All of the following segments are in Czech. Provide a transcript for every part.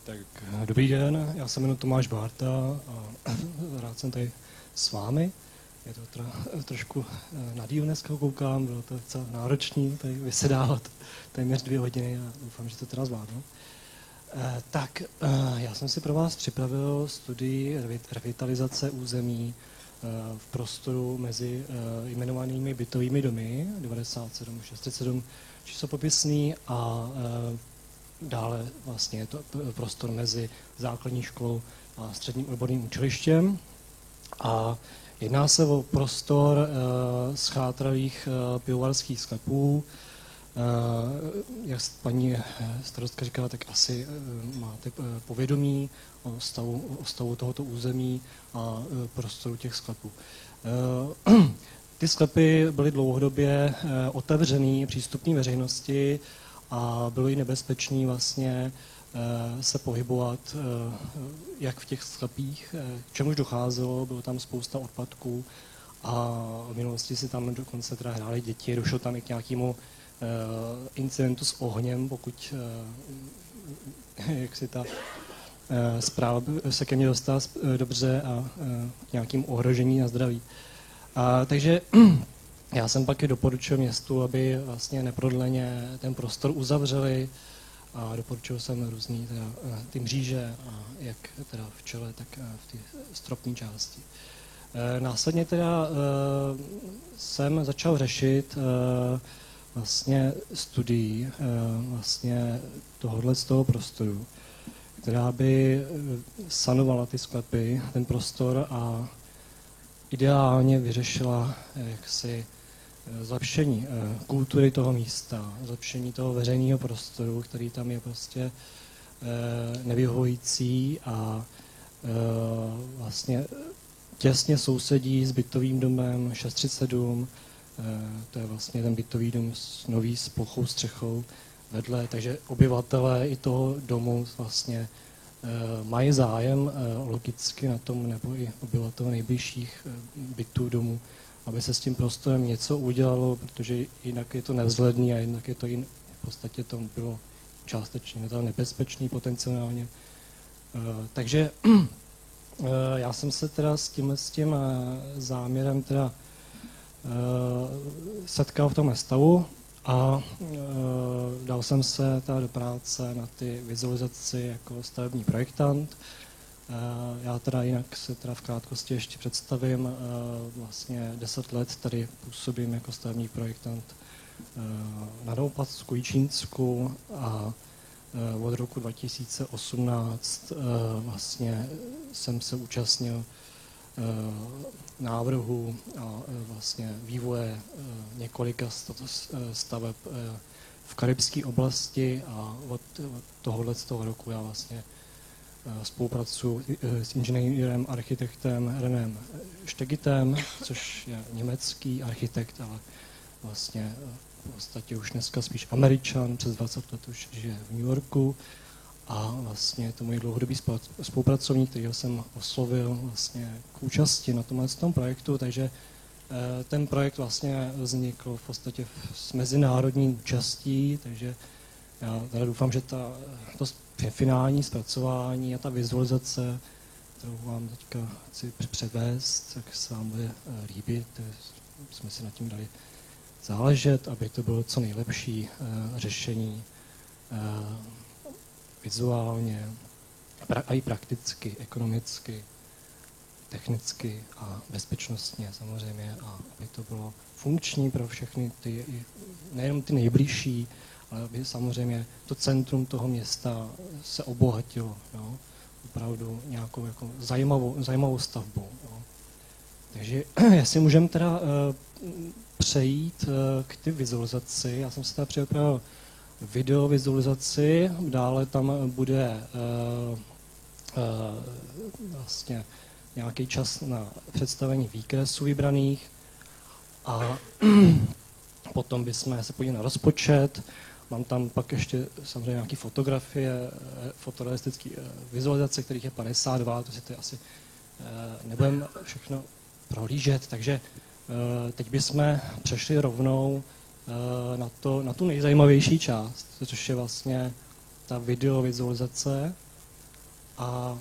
Tak dobrý den, já se jmenuji Tomáš Bárta a rád jsem tady s vámi. Je to trošku nadýl dneska koukám, bylo to docela náročný tady vysedávat téměř 2 hodiny a doufám, že to teda zvládnu. Já jsem si pro vás připravil studii revitalizace území v prostoru mezi jmenovanými bytovými domy 97, 607 číslopopisný a dále vlastně je to prostor mezi základní školou a středním odborným učilištěm. A jedná se o prostor schátralých pivovarských sklepů. Jak paní starostka říkala, tak asi máte povědomí o stavu tohoto území a prostoru těch sklepů. Ty sklepy byly dlouhodobě otevřený, přístupný veřejnosti a bylo jí nebezpečný vlastně se pohybovat jak v těch sklepích, k čemuž docházelo, bylo tam spousta odpadků a v minulosti si tam dokonce teda hrály děti, došlo tam i k nějakému incidentu s ohněm, pokud jak si ta zpráva se ke mně dostala dobře a k nějakým ohrožení na zdraví. Takže já jsem pak i doporučil městu, aby vlastně neprodleně ten prostor uzavřeli a doporučil jsem různý teda, ty mříže, jak teda v čele, tak v té stropní části. Následně teda jsem začal řešit vlastně studii vlastně tohohle z toho prostoru, která by sanovala ty sklepy, ten prostor a ideálně vyřešila jaksi zlepšení kultury toho místa, zlepšení toho veřejného prostoru, který tam je prostě nevyhovující a vlastně těsně sousedí s bytovým domem 637, to je vlastně ten bytový dům nový s plochou střechou vedle, takže obyvatelé i toho domu vlastně mají zájem logicky na tom, nebo i obyvatelé nejbližších bytů domů, aby se s tím prostorem něco udělalo, protože jinak je to nevzhledný a jinak je to v podstatě to bylo částečně nebezpečný potenciálně. Takže já jsem se teda s tím záměrem teda setkal v tom stavu a dal jsem se teda do práce na ty vizualizaci jako stavební projektant. Já teda jinak se teda v krátkosti ještě představím. Vlastně 10 let tady působím jako stavební projektant na Novoplattsku, Jičínsku a od roku 2018 vlastně jsem se účastnil návrhu a vlastně vývoje několika staveb v karibské oblasti a od tohoto roku já vlastně spolupracuji s inženýrem, architektem Renem Stegitem, což je německý architekt, ale vlastně v podstatě už dneska spíš Američan, přes 20 let už žije v New Yorku a vlastně je to můj dlouhodobý spolupracovník, kterýho jsem oslovil vlastně k účasti na tomhle projektu, takže ten projekt vlastně vznikl v podstatě s mezinárodní účastí, takže já teda doufám, že to finální zpracování a ta vizualizace, kterou vám teďka chci předvést, tak se vám bude líbit. Jsme si nad tím dali záležet, aby to bylo co nejlepší řešení vizuálně a i prakticky, ekonomicky, technicky a bezpečnostně samozřejmě, a aby to bylo funkční pro všechny ty, nejenom ty nejbližší, ale aby samozřejmě to centrum toho města se obohatilo, jo? Opravdu nějakou jako zajímavou stavbou. Jo? Takže jestli můžeme teda přejít k ty vizualizaci, já jsem se teda připravil video vizualizaci, dále tam bude vlastně nějaký čas na představení výkresů vybraných a potom bychom se podívali na rozpočet. Mám tam pak ještě samozřejmě nějaké fotografie, fotorealistické vizualizace, kterých je 52, to si to asi nebudeme všechno prohlížet, takže teď bychom přešli rovnou na tu nejzajímavější část, což je vlastně ta videovizualizace. A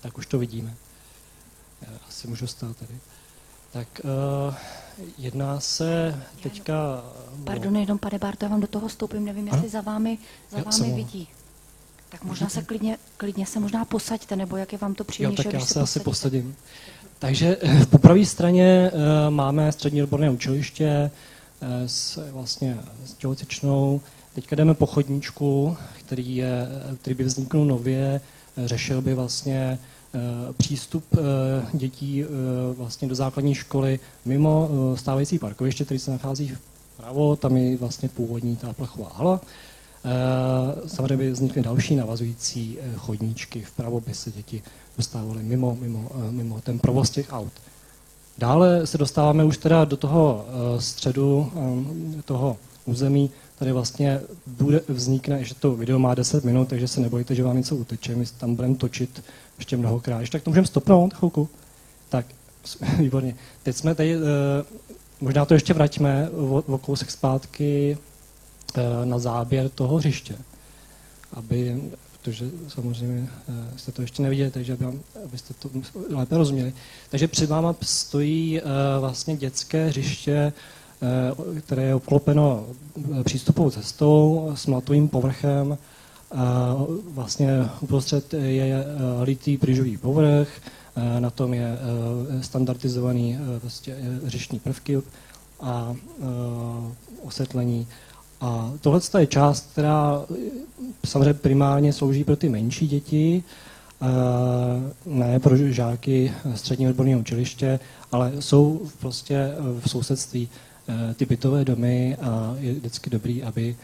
tak už to vidíme. Asi můžu stát tady. Tak jedná se teďka... Pardon, jenom pane Bárto, já vám do toho vstoupím, nevím, jestli za vámi vidí. Tak možná se klidně se možná posaďte, nebo jak je vám to příjemnější, tak já se asi posadím. Takže po pravé straně máme střední odborné učiliště vlastně s tělocvičnou. Teďka jdeme po chodníčku, který by vzniknul nově, řešil by vlastně přístup dětí vlastně do základní školy mimo stávající parkoviště, který se nachází vpravo, tam je vlastně původní ta plechová hala. Samozřejmě by vznikly další navazující chodníčky, vpravo by se děti dostávaly mimo ten provoz těch aut. Dále se dostáváme už teda do toho středu toho území, tady vlastně vznikne, že to video má 10 minut, takže se nebojte, že vám něco uteče, my tam budeme točit ještě mnohokrát. Ještě tak to můžeme stopnout chvilku? Tak, výborně. Teď jsme tady, možná to ještě vraťme o kousek zpátky na záběr toho hřiště, protože samozřejmě jste to ještě neviděli, takže abyste to lépe rozuměli. Takže před váma stojí vlastně dětské hřiště, které je obklopeno přístupovou cestou s mlatovým povrchem. Vlastně uprostřed je litý pryžový povrch, na tom je standardizovaný vlastně hřištní prvky a osvětlení. A tohle je část, která samozřejmě primárně slouží pro ty menší děti, ne pro žáky středního odborného učiliště, ale jsou prostě v sousedství ty bytové domy a je vždycky dobrý, aby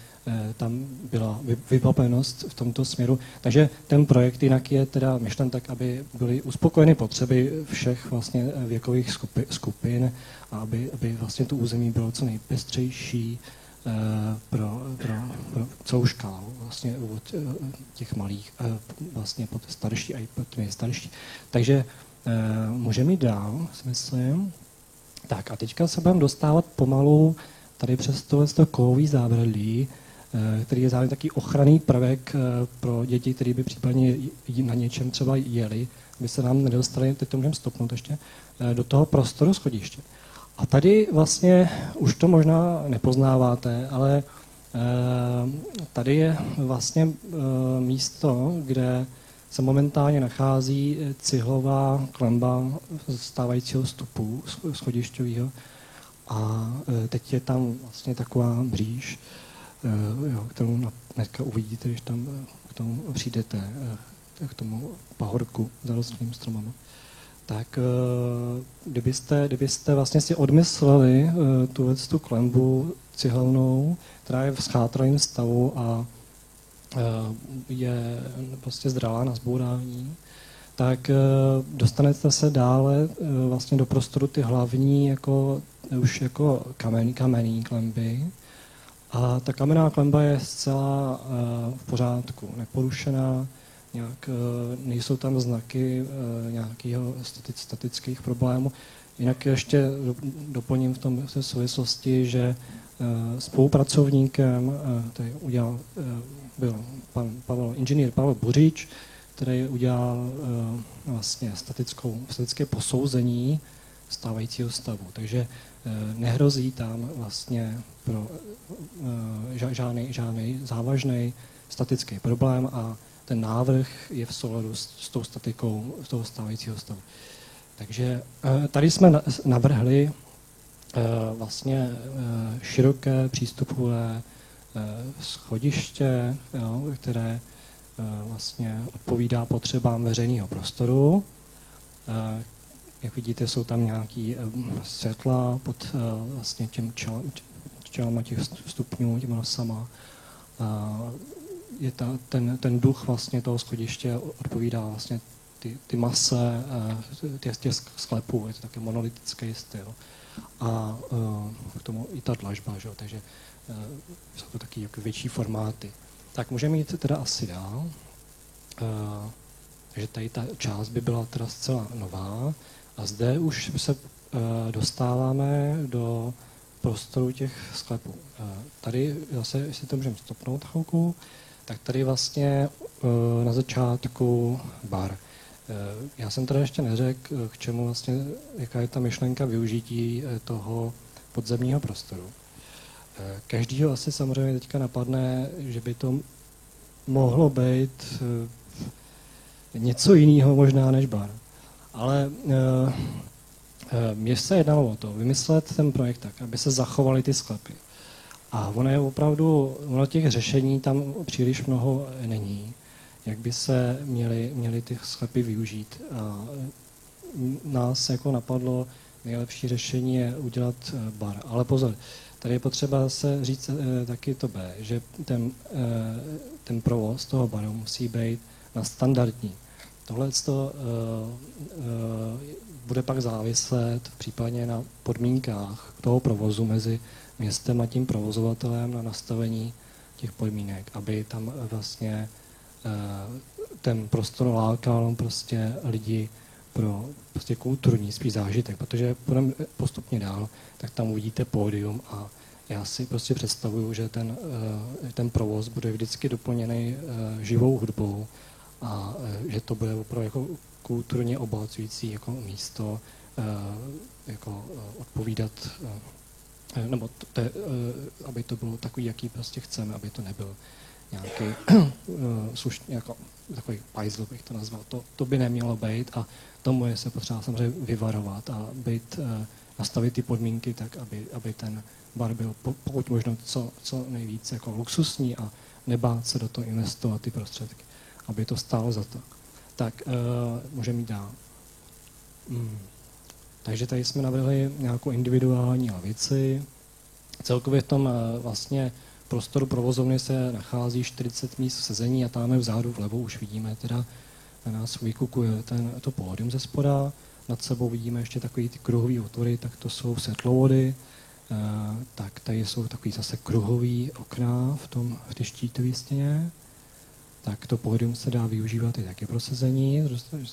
tam byla vybavenost v tomto směru. Takže ten projekt jinak je teda myšlen tak, aby byly uspokojeny potřeby všech vlastně věkových skupin a aby vlastně to území bylo co nejpestřejší pro celou škálu, vlastně od těch malých, vlastně po starší a i po nejstarší. Takže můžeme jít dál, si myslím. Tak a teďka se budeme dostávat pomalu tady přes tohle kovový zábradlí, který je zároveň taky ochranný prvek pro děti, které by případně na něčem třeba jeli, aby se nám nedostali, teď to můžeme stopnout ještě, do toho prostoru schodiště. A tady vlastně už to možná nepoznáváte, ale tady je vlastně místo, kde se momentálně nachází cihlová klemba stávajícího vstupu schodišťového. A teď je tam vlastně taková mříž, kterou dneska uvidíte, když tam k tomu přijdete, k tomu pahorku zarostlým stromama. Tak kdybyste vlastně si odmysleli tu klembu cihlovnou, která je v schátralém stavu a je prostě zralá na zbourání, tak dostanete se dále vlastně do prostoru ty hlavní už jako kamenný klemby. A ta kamenná klemba je zcela v pořádku, neporušená, nějak nejsou tam znaky nějakého statických problémů. Jinak ještě doplním v tom souvislosti, že spolupracovníkem který byl inženýr Pavel Buřič, který udělal vlastně statické posouzení stávajícího stavu. Takže nehrozí tam vlastně pro žádný závažný statický problém a ten návrh je v souladu s tou statikou toho stávajícího stavu. Takže tady jsme navrhli vlastně široké přístupové schodiště, které vlastně odpovídá potřebám veřejného prostoru. Jak vidíte, jsou tam nějaké světla pod vlastně těm čelama těch stupňů, těma nosama. Je ten duch vlastně toho schodiště odpovídá vlastně ty mase těch sklepů, je to taky monolitický styl. A k tomu i ta dlažba, že? Takže jsou to taky jako větší formáty. Tak můžeme jít teda asi dál. Takže tady ta část by byla teda zcela nová. A zde už se dostáváme do prostoru těch sklepů. Tady zase, jestli to můžeme stopnout chvilku, tak tady vlastně na začátku bar. Já jsem teda ještě neřekl, k čemu vlastně, jaká je ta myšlenka využití toho podzemního prostoru. Každýho asi samozřejmě teďka napadne, že by to mohlo být něco jiného možná než bar. Ale mně se jednalo o to, vymyslet ten projekt tak, aby se zachovaly ty sklepy. A ono je opravdu, těch řešení tam příliš mnoho není, jak by se měly ty sklepy využít. A nás jako napadlo, nejlepší řešení je udělat bar. Ale pozor, tady je potřeba se říct taky to B, že ten provoz toho baru musí být na standardní. Tohle bude pak záviset případně na podmínkách toho provozu mezi městem a tím provozovatelem na nastavení těch podmínek, aby tam vlastně ten prostor lákal prostě lidi pro prostě kulturní spíš zážitek, protože půjdeme postupně dál, tak tam uvidíte pódium a já si prostě představuju, že ten provoz bude vždycky doplněný živou hudbou a že to bude opravdu jako kulturně obohacující jako místo, jako odpovídat, nebo aby to bylo takový, jaký prostě chceme, aby to nebyl nějaký slušný, jako takový pajzl bych to nazval. To by nemělo být a tomu je se potřeba samozřejmě vyvarovat a nastavit ty podmínky tak, aby ten bar byl pokud možno co nejvíc jako luxusní a nebát se do toho investovat ty prostředky, aby to stálo za to. Tak můžeme jít dál. Takže tady jsme navrhli nějakou individuální lavici. Celkově v tom vlastně prostoru provozovny se nachází 40 míst sezení a tam vzadu vlevo už vidíme teda na nás vykukuje to pódium ze spoda. Nad sebou vidíme ještě takový ty kruhový otvory, tak to jsou světlovody. Tak tady jsou takový zase kruhový okna v té štítové stěně. Tak to pódium se dá využívat i taky pro sezení,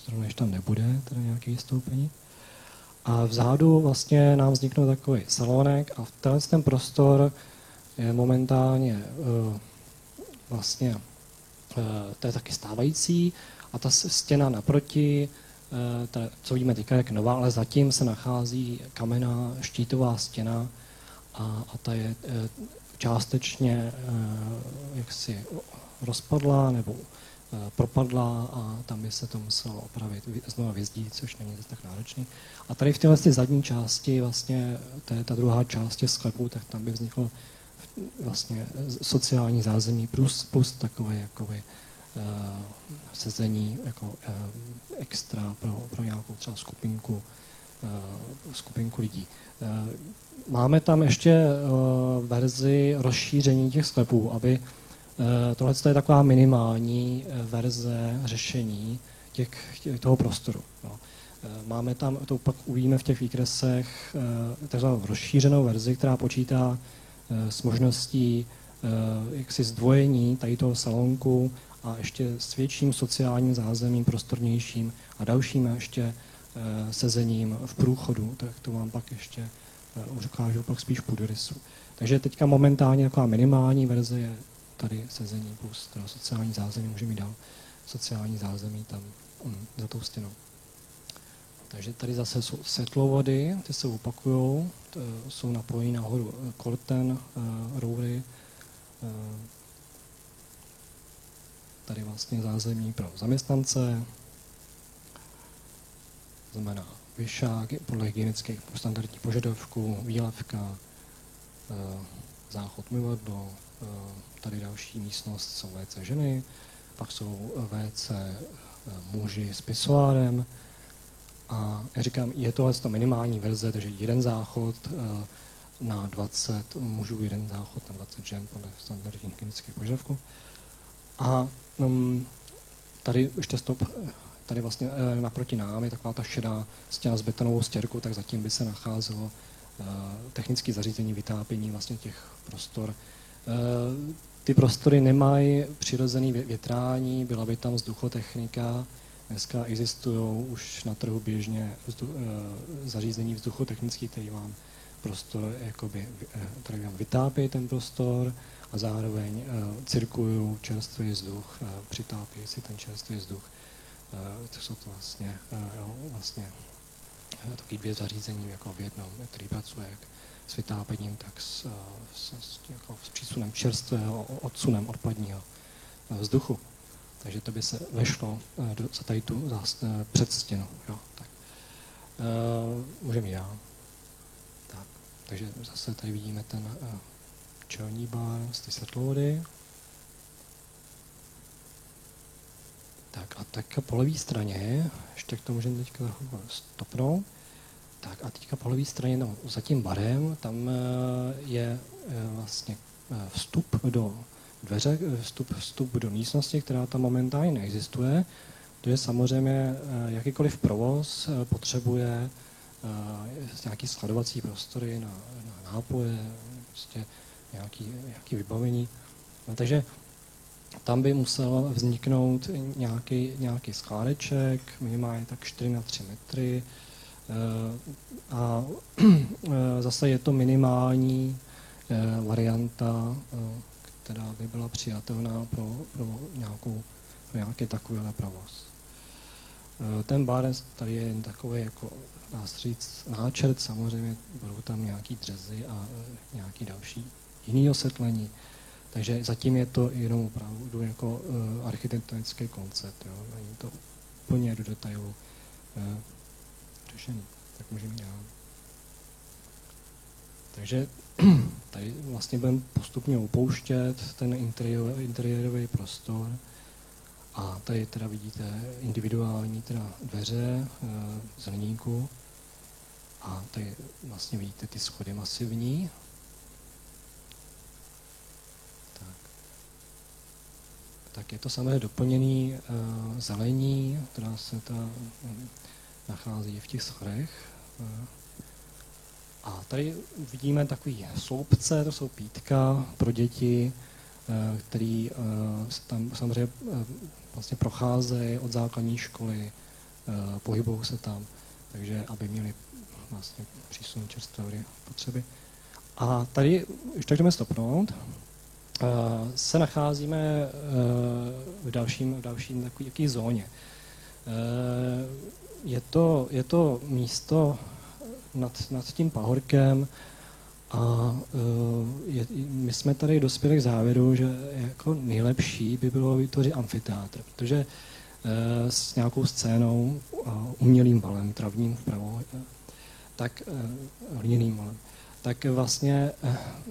zrovna tam nebude teda nějaké vystoupení. A vzadu vlastně nám vzniknul takový salonek a ten prostor je momentálně vlastně to je taky stávající a ta stěna naproti, co vidíme teďka, jak nová, ale zatím se nachází kamenná štítová stěna a ta je částečně jaksi rozpadla nebo propadla a tam by se to muselo opravit, znova vyzdít, což není tak náročný. A tady v téhle zadní části, vlastně ta druhá část těch sklepů, tak tam by vzniklo vlastně sociální zázemí plus takové jakoby sezení jako extra pro nějakou třeba skupinku lidí. Máme tam ještě verzi rozšíření těch sklepů, aby tohle je taková minimální verze řešení toho prostoru. No. Máme tam, to pak uvidíme v těch výkresech, takzvanou rozšířenou verzi, která počítá s možností jaksi zdvojení tady toho salonku a ještě s větším sociálním zázemím, prostornějším a dalším ještě sezením v průchodu, tak to vám pak ještě ukážu pak spíš půdorysu. Takže teďka momentálně taková minimální verze je tady sezení plus teda sociální zázemí, můžeme jít dál sociální zázemí tam za tou stěnou. Takže tady zase jsou světlovody, ty se opakujou, jsou napojení nahoru korten, roury. Tady vlastně zázemí pro zaměstnance, znamená věšák podle hygienických standardních požadavků, výlevka, záchod myvadlo, tady další místnost jsou WC ženy, pak jsou WC muži s pisoárem. A já říkám, je tohle minimální verze, takže jeden záchod na 20 mužů, jeden záchod na 20 žen podle standardních hygienických požadavků. A tady ještě tady vlastně naproti nám je taková ta šedá stěna s betonovou stěrkou, tak zatím by se nacházelo technické zařízení vytápění vlastně těch prostor. Ty prostory nemají přirozený větrání, byla by tam vzduchotechnika. Dneska existují už na trhu běžně zařízení vzduchotechnické, které vám prostor jakoby vytápějí ten prostor a zároveň cirkulují čerstvý vzduch, přitápějí si ten čerstvý vzduch. To jsou to vlastně taky 2 zařízení jako v jednom, který pracuje jak s vytápením, tak s přísunem čerstvého, odsunem odpadního vzduchu. Takže to by se vešlo za tady tu předstěnu. Jo, tak. Můžeme jít dál. Tak. Takže zase tady vidíme ten čelní bar z ty světlovody. Tak a tak po levé straně, ještě k tomu můžeme teďka stopnout. Tak a teďka po levé straně, no, za tím barem, tam je vlastně vstup do dveře, vstup do místnosti, která tam momentálně neexistuje. To je samozřejmě jakýkoliv provoz potřebuje nějaký skladovací prostory na nápoje, prostě nějaký vybavení. No, takže tam by musel vzniknout nějaký skládeček, minimálně tak 4x3 metry. A zase je to minimální varianta, která by byla přijatelná pro nějaký takovýhle provoz. Ten bar tady je jen takový, jako dá se říct, náčrt, samozřejmě budou tam nějaký dřezy a nějaký další jiný osvětlení. Takže zatím je to jenom opravdu jako architektonický koncept. Jo? Není to úplně do detailu řešený. Tak můžeme dělat. Takže tady vlastně budeme postupně opouštět ten interiérový prostor. A tady teda vidíte individuální teda dveře z hliníku. A tady vlastně vidíte ty schody masivní. Tak je to samozřejmě doplněný zelení, která se nachází v těch schodech. A tady vidíme takový sloupce, to jsou pítka pro děti, který tam samozřejmě vlastně procházejí od základní školy, pohybují se tam, takže aby měli vlastně přísun čerstvé potřeby. A tady, když tak jdeme stopnout, se nacházíme v dalším takové zóně. Je to místo nad tím pahorkem a my jsme tady dospěli k závěru, že jako nejlepší by bylo vytvořit amfiteátr, protože s nějakou scénou a umělým valem, travním vpravo, tak hliněným valem. Tak vlastně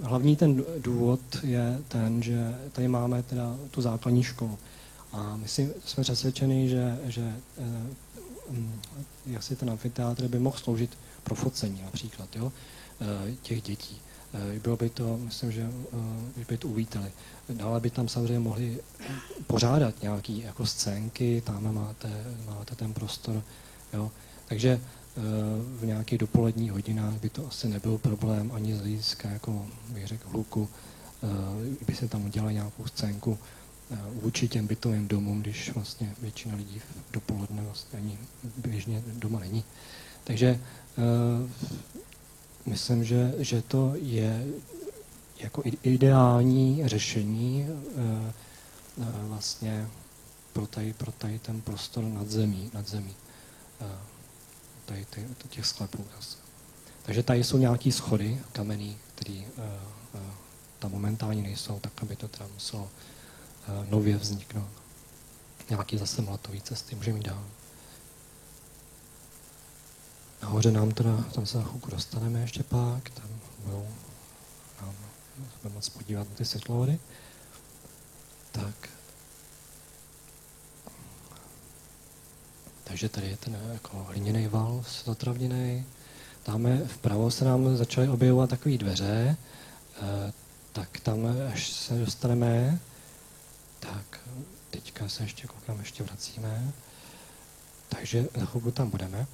hlavní ten důvod je ten, že tady máme teda tu základní školu. A my jsme přesvědčeni, že jak si ten amfiteátr by mohl sloužit pro focení například, jo, těch dětí. Bylo by to, myslím, že by to uvítali. Dále by tam samozřejmě mohli pořádat nějaké jako scénky, tam máte ten prostor, jo. Takže v nějakých dopoledních hodinách by to asi nebyl problém ani z hlediska, jako bych řekl, hluku, by se tam udělala nějakou scénku vůči těm bytovým domům, když vlastně většina lidí v dopoledne vlastně ani běžně doma není. Takže myslím, že to je jako ideální řešení vlastně pro tady ten prostor nad zemí. Tady těch sklepů. Takže tady jsou nějaké schody kamenný, které tam momentálně nejsou, tak aby to teda muselo nově vzniknout. Nějaké zase mlatový cesty, můžeme jít dál. Nahoře tam se na chvilku dostaneme ještě pak, tam budeme moc podívat na ty světlovody. Tak. Takže tady je ten jako hliněný val zatravněný. Tamhle vpravo se nám začaly objevovat takové dveře, tak tam, až se dostaneme, tak teďka se ještě koukám, ještě vracíme. Takže za chvilku tam budeme.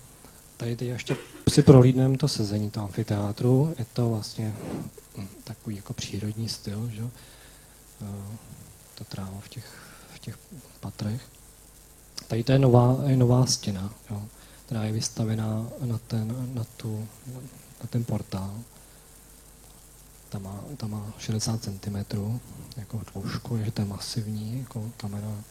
Tady ještě si prohlídneme to sezení toho amfiteátru. Je to vlastně takový jako přírodní styl, že? To tráva v těch patrech. Tady to je nová stěna, jo, která je vystavená na ten portál. tam má 60 cm jako dloužku, takže to je masivní jako kamenná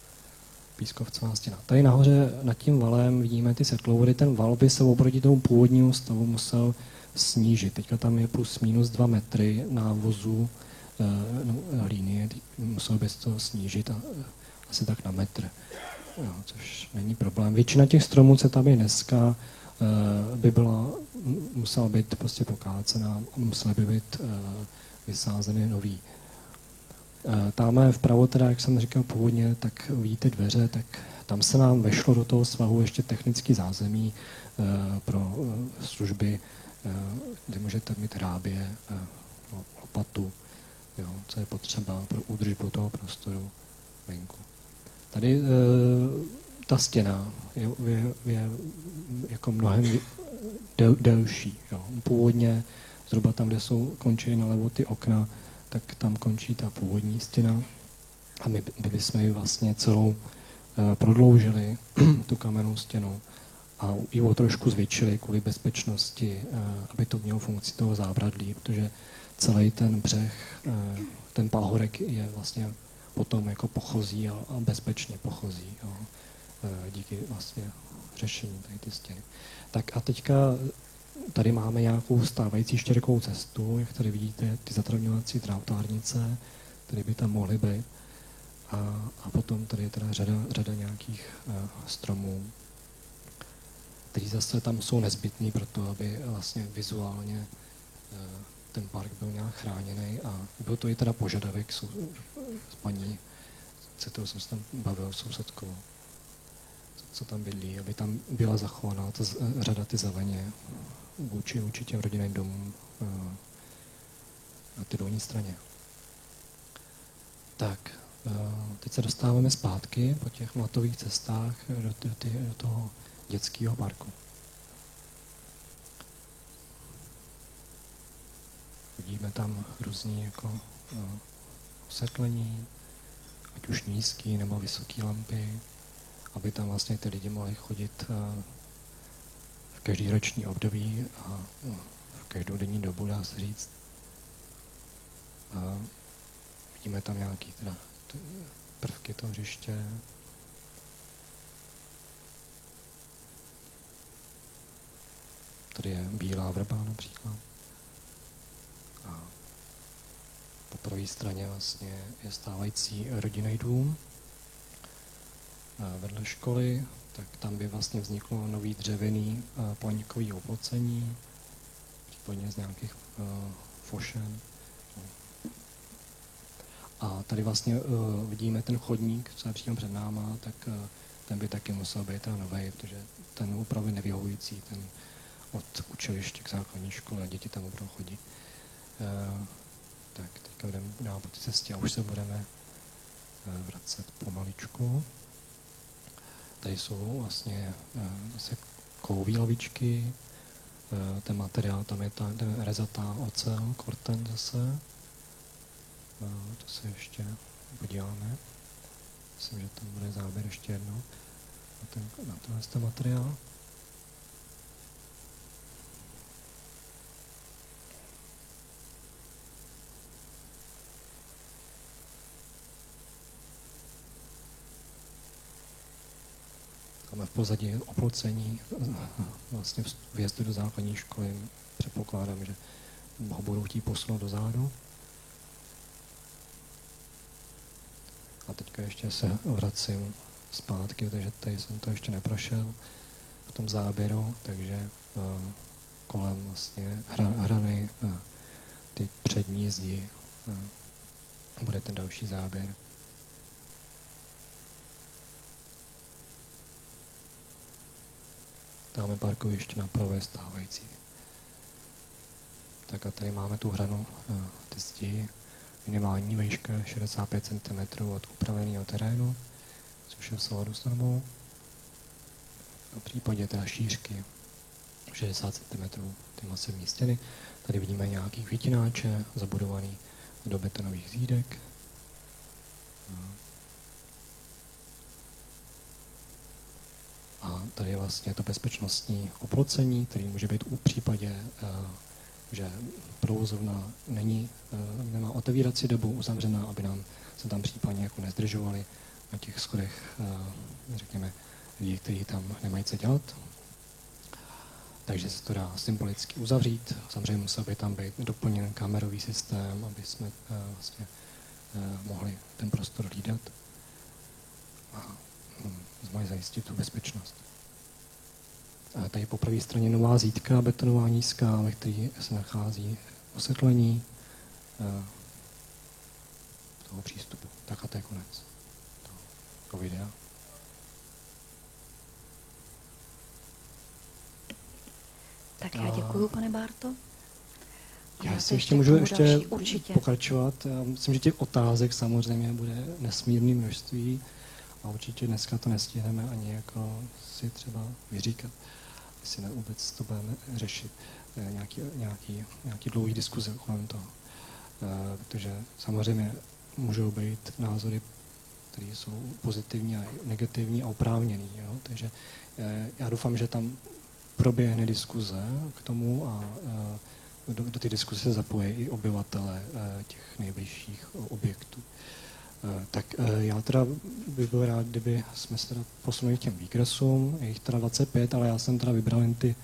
pískovcová stěna. Tady nahoře nad tím valem vidíme ty světlouvody. Ten val by se oproti tomu původnímu stavu musel snížit. Teďka tam je plus minus 2 metry návozu hlíny. Musel by se to snížit asi tak na metr, což není problém. Většina těch stromů, co tam je dneska, by musela být prostě pokácená, musely by být vysázeny nový. Tamhle vpravo, teda, jak jsem říkal původně, tak vidíte dveře, tak tam se nám vešlo do toho svahu ještě technický zázemí pro služby, kde můžete mít hrábě, lopatu, jo, co je potřeba pro údržbu toho prostoru venku. Tady ta stěna je jako mnohem delší. Jo. Původně zhruba tam, kde jsou končily nalevo ty okna, tak tam končí ta původní stěna a my bychom ji vlastně celou prodloužili, tu kamennou stěnu, a ji o trošku zvětšili kvůli bezpečnosti, aby to mělo funkci toho zábradlí, protože celý ten břeh, ten pahorek je vlastně potom jako pochozí a bezpečně pochozí, jo, díky vlastně řešení tady ty stěny. Tak a teďka tady máme nějakou stávající štěrkovou cestu, jak tady vidíte, ty zatravňovací trávtárnice, které by tam mohly být. A potom tady je teda řada nějakých stromů, které zase tam jsou nezbytný pro to, aby vlastně vizuálně ten park byl nějak chráněný. A byl to i teda požadavek s paní, se kterou jsem se tam bavil, sousedkou, co tam bydlí, aby tam byla zachovaná řada ty zeleně vůči těm rodinným domům na té dolní straně. Tak, teď se dostáváme zpátky po těch mlatových cestách do toho dětského parku. Vidíme tam různý jako osvětlení, ať už nízký nebo vysoký lampy, aby tam vlastně ty lidi mohli chodit v každý roční období a v každou denní dobu, dá se říct. A vidíme tam nějaký teda prvky toho hřiště. Tady je bílá vrba například. A po pravé straně vlastně je stávající rodinný dům. A vedle školy, tak tam by vlastně vzniklo nový dřevěný planíkový oplocení, případně z nějakých fošen. A tady vlastně vidíme ten chodník, co je přímo před náma, tak ten by taky musel být nový, protože ten je opravdu nevyhovující, ten od učiliště k základní škole a děti tam opravdu chodí. Tak teďka budeme dál po té cestě a už se budeme vracet pomaličku. Tady jsou vlastně zase kovové lavičky, ten materiál, tam je ta rezatá ocel, korten zase. To se ještě podíváme. Myslím, že tam bude záběr ještě jedno na tenhle materiál. Máme v pozadí oplocení, vlastně vjezdu do základní školy. Předpokládám, že ho budou chtít posunout do zádu. A teďka ještě se vracím zpátky, takže tady jsem to ještě neprošel v tom záběru, takže kolem vlastně hrany ty přední zdi bude ten další záběr. Dáme parkoviště napravo je stávající. Tak a tady máme tu hranu, ty zdi, minimální výška 65 cm od upraveného terénu, což je v souladu s normou. V případě teda šířky 60 cm ty masivní stěny. Tady vidíme nějaký květináče zabudovaný do betonových zídek. A tady je vlastně to bezpečnostní oplocení, který může být v případě že provozovna nemá otevírací dobu uzavřená, aby nám se tam případně jako nezdržovali na těch schodech, řekněme, lidi, kteří tam nemají co dělat. Takže se to dá symbolicky uzavřít. Samozřejmě musel by tam být doplněn kamerový systém, aby jsme vlastně mohli ten prostor hlídat a mohli zajistit tu bezpečnost. A tady po pravé straně nová zídka, betonová nízká, ve které se nachází osvětlení toho přístupu. Tak a to je konec toho videa. Tak já děkuju, pane Bárto. Já si ještě můžu pokračovat. Já myslím, že těch otázek samozřejmě bude nesmírné množství a určitě dneska to nestihneme ani jako si třeba vyříkat, jestli vůbec to budeme řešit nějaký dlouhý diskuze kolem toho. Protože samozřejmě můžou být názory, které jsou pozitivní a negativní a oprávněný. Jo? Takže já doufám, že tam proběhne diskuze k tomu a do té diskuze se zapojí i obyvatele těch nejbližších objektů. Tak já teda bych byl rád, kdyby jsme se teda posunuli k těm výkresům, je jich teda 25, ale já jsem teda vybral jen ty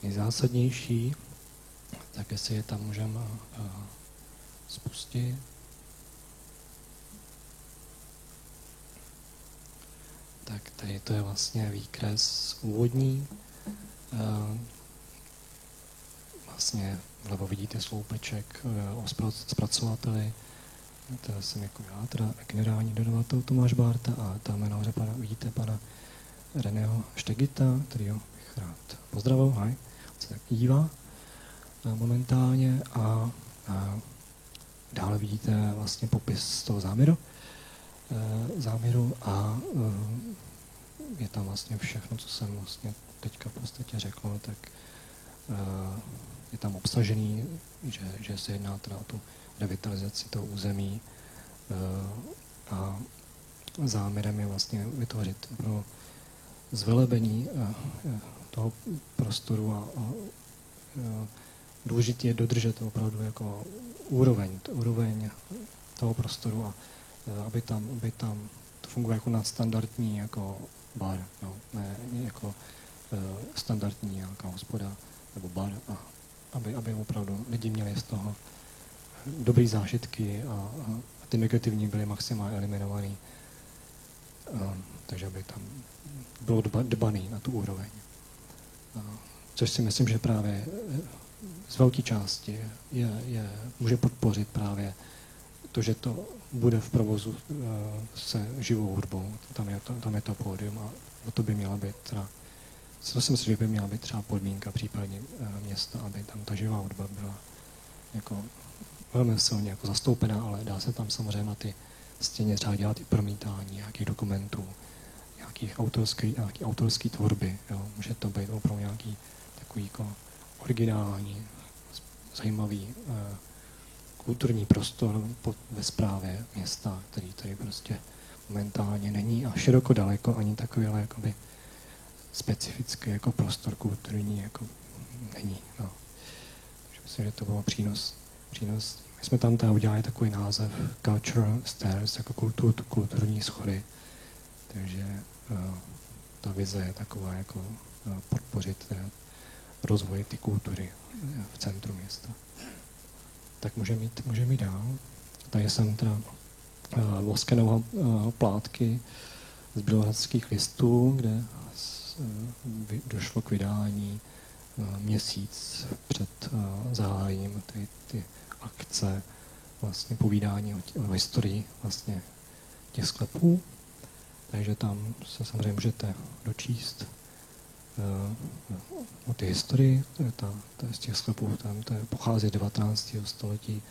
nejzásadnější, tak jestli je tam můžeme spustit. Tak tady to je vlastně výkres úvodní. Vlastně vlevo vidíte sloupeček o zpracovateli, to jsem jako já, teda generální dodavatel Tomáš Bárta a tam nahoře vidíte pana Reného Štegita, kterýho bych rád pozdravil, hej, se tak dívá momentálně a dále vidíte vlastně popis toho záměru a je tam vlastně všechno, co jsem vlastně teďka v podstatě řekl, tak je tam obsažený, že se jedná teda o tu revitalizaci toho území a záměrem je vlastně vytvořit pro zvelebení toho prostoru a důležité je dodržet opravdu jako úroveň toho prostoru a aby tam to funguje jako nadstandardní jako bar, no, ne jako standardní nějaká hospoda nebo bar a aby opravdu lidi měli z toho dobré zážitky a ty negativní byly maximálně eliminovaný. Takže aby tam bylo dbaný na tu úroveň. Což si myslím, že právě z velké části může podpořit právě to, že to bude v provozu se živou hudbou. Tam je to pódium a to by měla být třeba, co si myslím, že by měla být třeba podmínka případně města, aby tam ta živá hudba byla jako velmi silně jako zastoupená, ale dá se tam samozřejmě na ty stěně třeba dělat i promítání nějakých dokumentů, nějaký autorský tvorby. Jo. Může to být opravdu nějaký takový jako originální, zajímavý kulturní prostor ve správě města, který tady prostě momentálně není a široko daleko ani takový jakoby specifický jako prostor kulturní jako není. No. Takže myslím, že to bylo přínos. My jsme tam udělali takový název Cultural Stairs, jako kulturní schody. Takže ta vize je taková jako podpořit rozvoj ty kultury v centru města. Tak můžeme jít dál. Tady jsem teda voskenoval plátky z bělohradských listů, kde došlo k vydání měsíc před zahájením ty akce, vlastně povídání o historii vlastně těch sklepů. Takže tam se samozřejmě můžete dočíst o té historii, z těch sklepů, to pochází z 19. století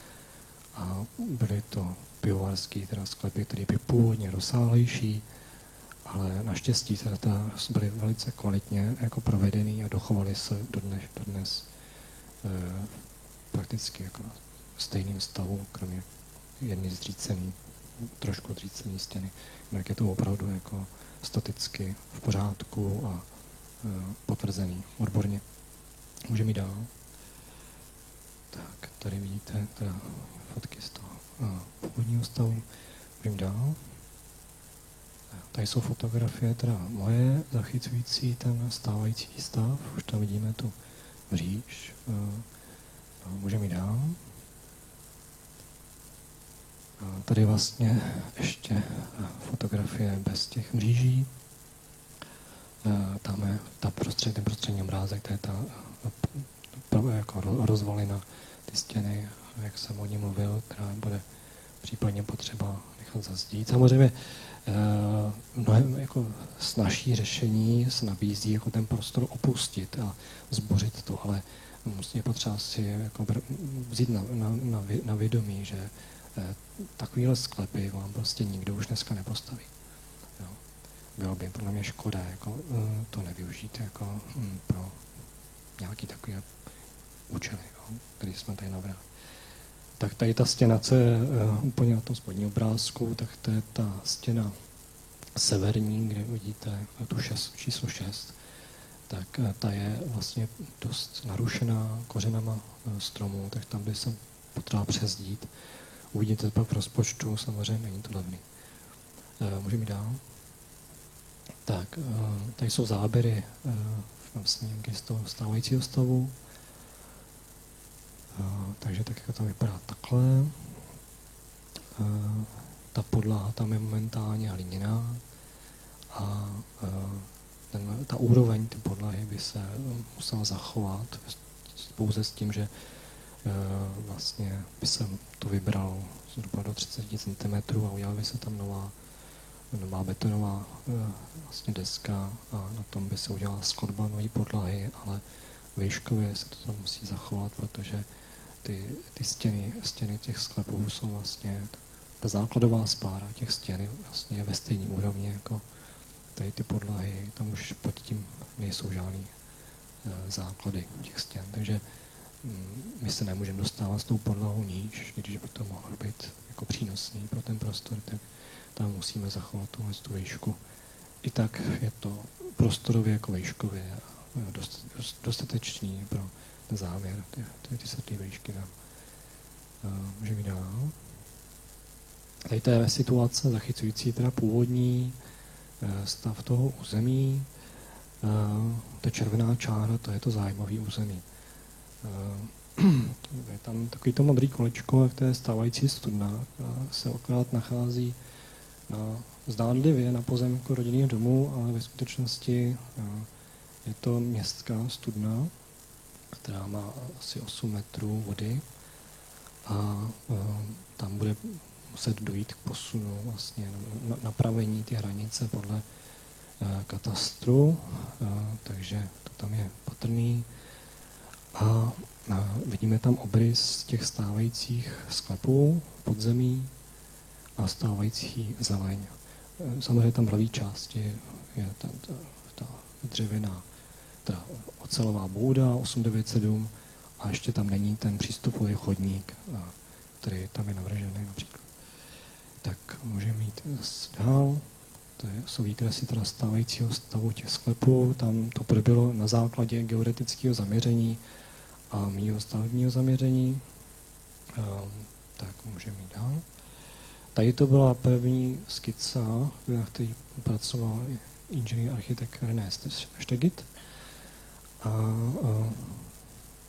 a byly to pivovarské sklepy, které byly původně rozsáhlejší, ale naštěstí byly velice kvalitně jako provedený a dochovaly se dodnes prakticky jako v stejném stavu, kromě jedny trošku zřícený stěny. Jinak je to opravdu jako staticky v pořádku a potvrzený odborně. Můžeme jít dál. Tak, tady vidíte teda fotky z toho původního stavu. Můžeme dál. Tady jsou fotografie teda moje, zachycující ten stávající stav. Už tam vidíme tu mříž. Můžeme jít dál. Tady vlastně ještě fotografie bez těch mříží. Tam je ten prostřední obrázek, to je ta jako rozvalina, ty stěny, jak jsem o ní mluvil, která bude případně potřeba nechat zazdít. Samozřejmě mnohem jako snazší řešení se nabízí jako ten prostor opustit a zbořit to, ale je potřeba si jako vzít na vědomí, že takovýhle sklepy vám prostě nikdo už dneska nepostaví. Jo. Bylo by podle mě škoda jako, to nevyužít jako, pro nějaký takový účely, který jsme tady navrhli. Tak tady ta stěna, co je úplně na tom spodním obrázku, tak to je ta stěna severní, kde vidíte tu číslo 6, tak ta je vlastně dost narušená kořenama stromů, tak tam by se potřeba přezdít. Uvidíte pak v rozpočtu, samozřejmě není to levný. Můžeme jít dál? Tak, tady jsou záběry snímky z toho stávajícího stavu. Takže tak jako to vypadá takhle. Ta podlaha tam je momentálně hliněná a ta úroveň ty podlahy by se musela zachovat pouze s tím, že vlastně by se to vybral zhruba do 30 cm a udělala by se tam nová betonová vlastně deska a na tom by se udělala skladba nové podlahy, ale výškově se to tam musí zachovat, protože ty stěny těch sklepů jsou vlastně, ta základová spára těch stěn vlastně je ve stejné úrovni jako tady ty podlahy, tam už pod tím nejsou žádný základy těch stěn, takže my se nemůžeme dostávat s tou podlahou níž, když by to mohlo být jako přínosný pro ten prostor, tak tam musíme zachovat tu výšku. I tak je to prostorově jako výškově dostatečný pro ten záměr, ty světlé výšky tam. Můžeme jít dál. Tady to je situace zachycující teda původní stav toho území. Ta červená čára, to je to zájmový území. Je tam takový to modrý kolečko, jak to je stávající studna, se akorát nachází zdánlivě na pozemku rodinných domů, ale ve skutečnosti je to městská studna, která má asi 8 metrů vody a tam bude muset dojít k posunu, vlastně napravení ty hranice podle katastru, takže to tam je patrný. A vidíme tam obrys těch stávajících sklepů, podzemí a stávající zeleň. Samozřejmě tam v levé části je ta dřevěná, ta ocelová bouda 897 a ještě tam není ten přístupový chodník, který tam je navržený například. Tak můžeme jít dál. To jsou výkresy teda stávajícího stavu těch sklepů. Tam to proběhlo na základě geodetického zaměření a mýho stavebního zaměření. Tak můžeme jít dál. Tady to byla první skica, na který pracoval inženýr architekt René Štegit. A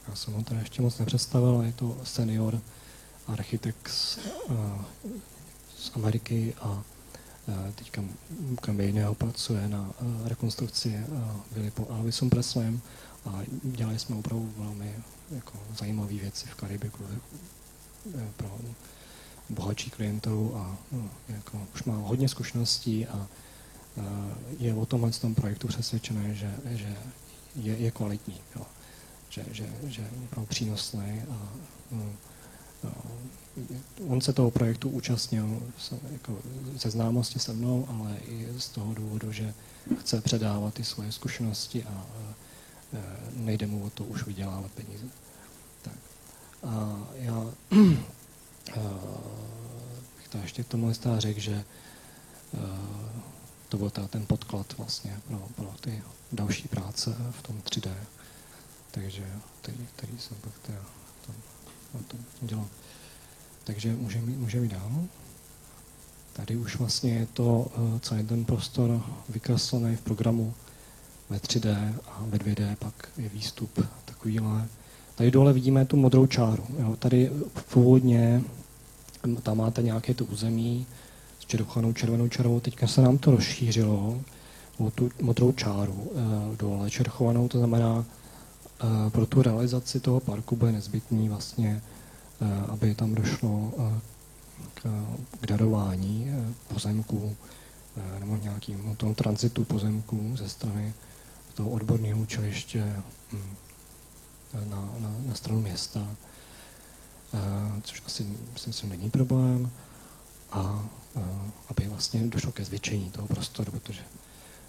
já jsem ho tady ještě moc nepředstavil, je to senior architekt z Ameriky a teďka kromě jiného pracuje na rekonstrukci vily po Elvisu Presleyem a dělali jsme opravdu velmi jako zajímavé věci v Karibiku pro bohatší klientelu a jako už má hodně zkušeností a je o tomhle tom projektu přesvědčený, že je kvalitní, jo. Že je opravdu přínosný a on se toho projektu účastnil jako ze známosti se mnou, ale i z toho důvodu, že chce předávat ty svoje zkušenosti a nejde mu o to už vydělávat peníze. Tak. A já bych to ještě k tomu řekl, že to byl ten podklad vlastně pro ty další práce v tom 3D. Takže který jsem pak teda tam to dělám. Takže můžeme jít dál. Tady už vlastně je to celý ten prostor vykreslený v programu ve 3D a ve 2D pak je výstup takovýhle. Tady dole vidíme tu modrou čáru. Jo. Tady původně tam máte nějaké to území s červenou červenou. Teďka se nám to rozšířilo o tu modrou čáru dole čerchovanou. To znamená, pro tu realizaci toho parku bude nezbytný vlastně, aby tam došlo k darování pozemků nebo nějakým tomu transitu pozemků ze strany toho odborného učiliště na stranu města, což asi myslím není problém, a aby vlastně došlo ke zvětšení toho prostoru, protože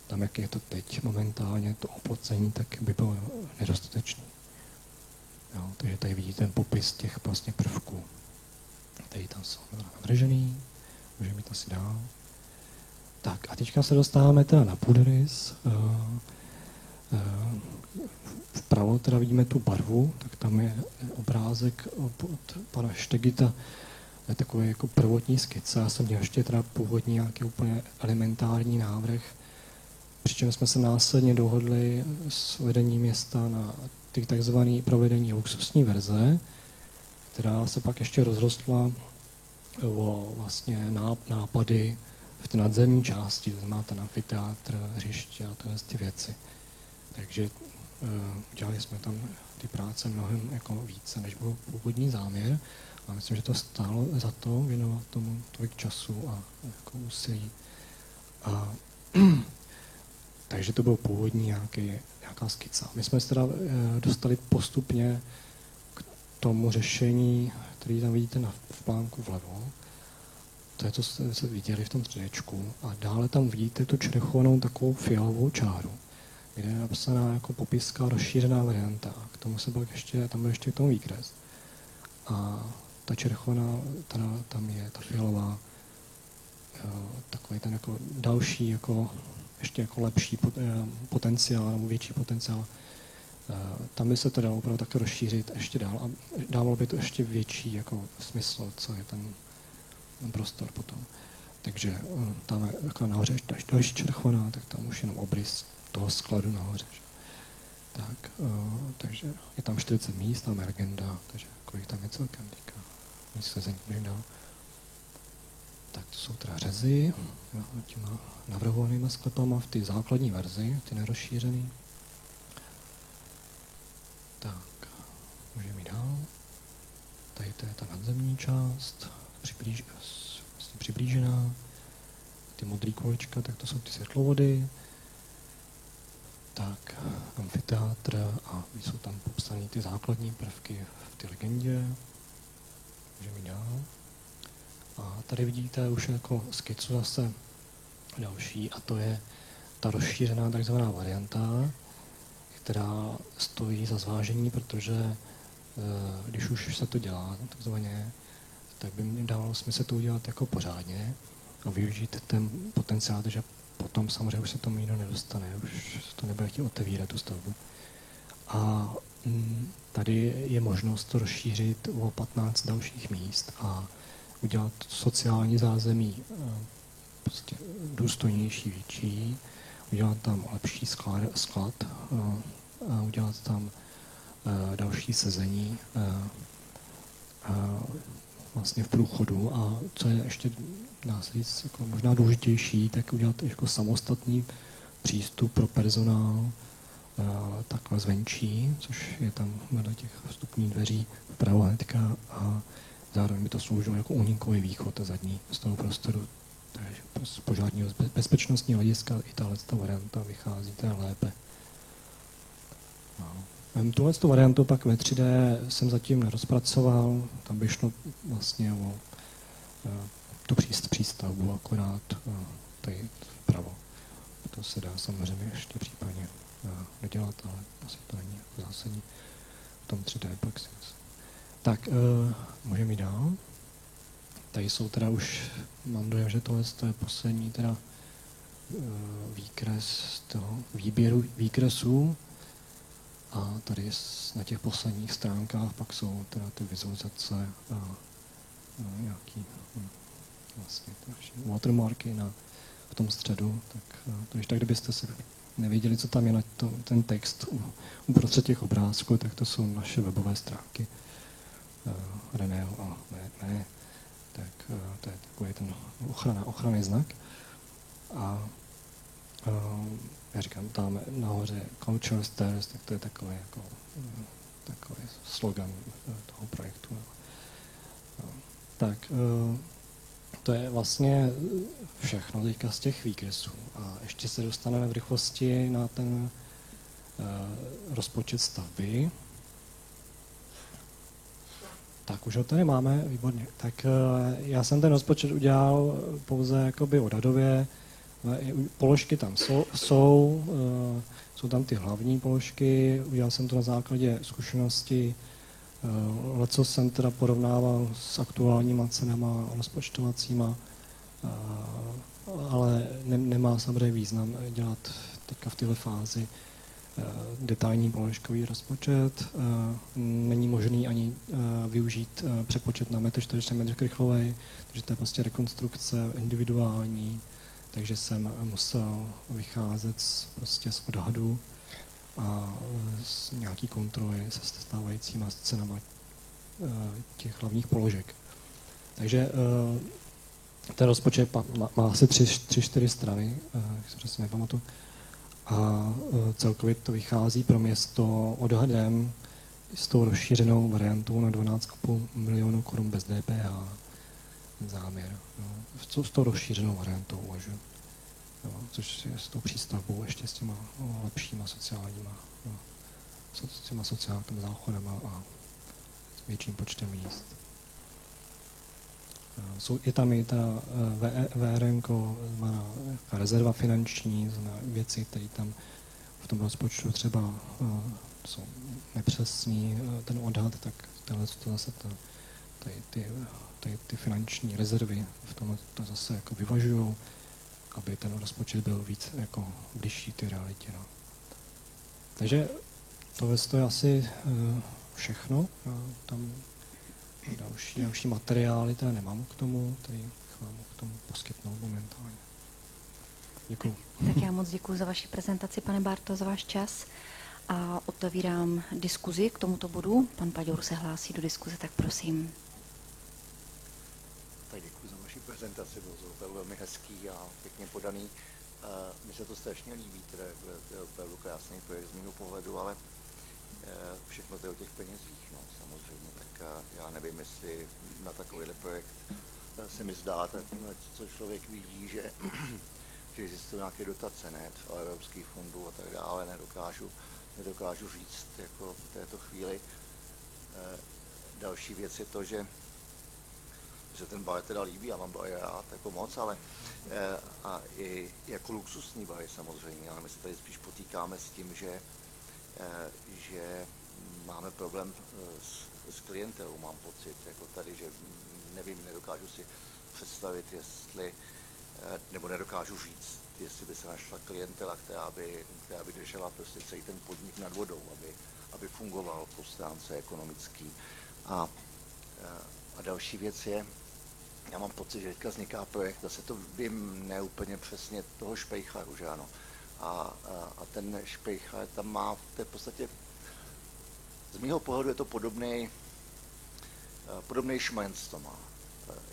tam, jak je to teď momentálně, to oplocení, tak by bylo nedostatečné. Takže tady vidíte ten popis těch vlastně prvků. Tady tam jsou navržený, můžeme jít asi dál. Tak a teďka se dostáváme teda na půdorys. Vpravo teda vidíme tu barvu, tak tam je obrázek od pana Štegita, je takový jako prvotní skice. Já jsem měl ještě teda původní nějaký úplně elementární návrh, přičemž jsme se následně dohodli s vedením města na ty takzvané provedení luxusní verze, která se pak ještě rozrostla o vlastně nápady v té nadzemní části, to znamená ten amfiteátr, hřiště a tyhle ty věci. Takže dělali jsme tam ty práce mnohem jako více, než byl původní záměr. A myslím, že to stálo za to věnovat tomu tolik času a jako úsilí. Takže to byl původní nějaká skica. My jsme se teda dostali postupně k tomu řešení, který tam vidíte v plánku vlevo. To je, co jste viděli v tom 3Dčku. A dále tam vidíte tu čerchovanou takovou fialovou čáru, kde je napsaná jako popiska rozšířená varianta. K tomu se byl tam byl ještě k tomu výkres. A ta čerchovaná, tam je ta fialová, takový ten jako další, jako ještě jako lepší potenciál, nebo větší potenciál. Tam by se to dalo opravdu také rozšířit ještě dál a dávalo by to ještě větší jako smysl, co je ten prostor potom. Takže tam je jako nahoře ještě další čerchovaná, tak tam už jenom obrys toho skladu nahoře. Takže je tam 40 míst, tam je legenda, takže kolik tam je celkem teďka. Tak to jsou teda řezy těma navrhovanýma sklepama v té základní verzi, ty nerozšířený. Tak, můžeme jít dál. Tady to je ta nadzemní část, vlastně přiblížená. Ty modrý kolečka, tak to jsou ty světlovody. Tak, amfiteátr a jsou tam popsané ty základní prvky v té legendě. Můžeme jít dál. A tady vidíte už jako skicu zase další, a to je ta rozšířená takzvaná varianta, která stojí za zvážení, protože když už se to dělá takzvaně, tak by mi dávalo smysl to udělat jako pořádně a využít ten potenciál, že potom samozřejmě už se tomu nikdo nedostane, už to nebude chtít otevírat tu stavbu. A tady je možnost to rozšířit o 15 dalších míst a udělat sociální zázemí prostě důstojnější, větší, udělat tam lepší sklad a udělat tam další sezení vlastně v průchodu. A co je ještě nás víc jako možná důležitější, tak udělat jako samostatný přístup pro personál takhle zvenčí, což je tam vedle těch vstupních dveří vpravo hnedka, a zároveň by to sloužilo jako únikový východ zadní z toho prostoru. Takže z požárního bezpečnostního hlediska i tahle varianta vychází teda lépe. Tuhle variantu pak ve 3D jsem zatím nerozpracoval, tam by šlo vlastně o tu přístavbu akorát tady vpravo. To se dá samozřejmě ještě případně dodělat, ale asi to není jako zásadní v tom 3D pak si. Tak, můžeme jít dál. Tady jsou teda už, mám dojem, že tohle je poslední teda výkres z toho výběru výkresů. A tady na těch posledních stránkách pak jsou teda ty vizualizace a nějaký vlastně watermarky v tom středu. Takže tak, kdybyste si nevěděli, co tam je na ten text uprostřed těch obrázků, tak to jsou naše webové stránky Reného a mé. Tak to je takový ten ochranný znak. A já říkám, tam nahoře Culture Stairs, tak to je takový slogan toho projektu. Tak to je vlastně všechno teďka z těch výkresů. A ještě se dostaneme v rychlosti na ten rozpočet stavby. Tak už ho tady máme, výborně. Tak já jsem ten rozpočet udělal pouze jakoby odhadově. Položky tam jsou tam ty hlavní položky. Udělal jsem to na základě zkušenosti. Leco jsem teda porovnával s aktuálníma cenama rozpočtovacíma, ale nemá samozřejmě význam dělat teďka v této fázi detailní položkový rozpočet. Není možný ani využít přepočet na metr čtvereční, metr krychlový, takže to je prostě rekonstrukce individuální, takže jsem musel vycházet prostě z odhadu a z nějaký kontroly se stávajícíma cenama těch hlavních položek. Takže ten rozpočet má asi 3-4 strany, jak se přesně nepamatuju. A celkově to vychází pro město odhadem s tou rozšířenou variantou na 12,5 milionů korun bez DPH. Záměr. No. S tou rozšířenou variantou uvažuji. No, což je s tou přístavbou ještě s těma lepšíma sociálníma, s těma sociálními záchodama a s větším počtem míst. Je tam i ta VRNko, rezerva finanční, věci, které tam v tom rozpočtu třeba jsou nepřesný, ten odhad, tak tenhle to zase ty finanční rezervy v tom to zase jako vyvažují, aby ten rozpočet byl víc jako bližší té realitě. No. Takže to je asi všechno. Tam další materiály teda nemám k tomu, který vám k tomu poskytnout momentálně. Děkuji. Tak já moc děkuji za vaši prezentaci, pane Bárto, za váš čas a otevírám diskuzi k tomuto bodu. Pan Paďour se hlásí do diskuze, tak prosím. Tak děkuji za vaši prezentaci, byl to opravdu velmi hezký a pěkně podaný. Mně se to strašně líbí, to je opravdu krásný projekt z mého pohledu, ale všechno to je o těch penězích, no, samozřejmě. Tak já nevím, jestli na takovýhle projekt se mi zdá, tak, co člověk vidí, že existují nějaké dotace, ne, třeba evropských fondů a tak dále, nedokážu říct jako v této chvíli. Další věc je to, že ten bar teda líbí, já mám bar rád jako moc, ale a i jako luxusní bar samozřejmě, ale my se tady spíš potýkáme s tím, že máme problém s klientelou, mám pocit, jako tady, že nevím, nedokážu si představit, jestli, nebo nedokážu říct, jestli by se našla klientela, která by držela prostě celý ten podnik nad vodou, aby fungoval po stránce ekonomický. A další věc je, já mám pocit, že teďka vzniká projekt, zase to vím neúplně přesně, toho Špejcharu, že ano. A ten Špejchar tam má, to je v podstatě, z mýho pohledu je to podobný šmenc to má,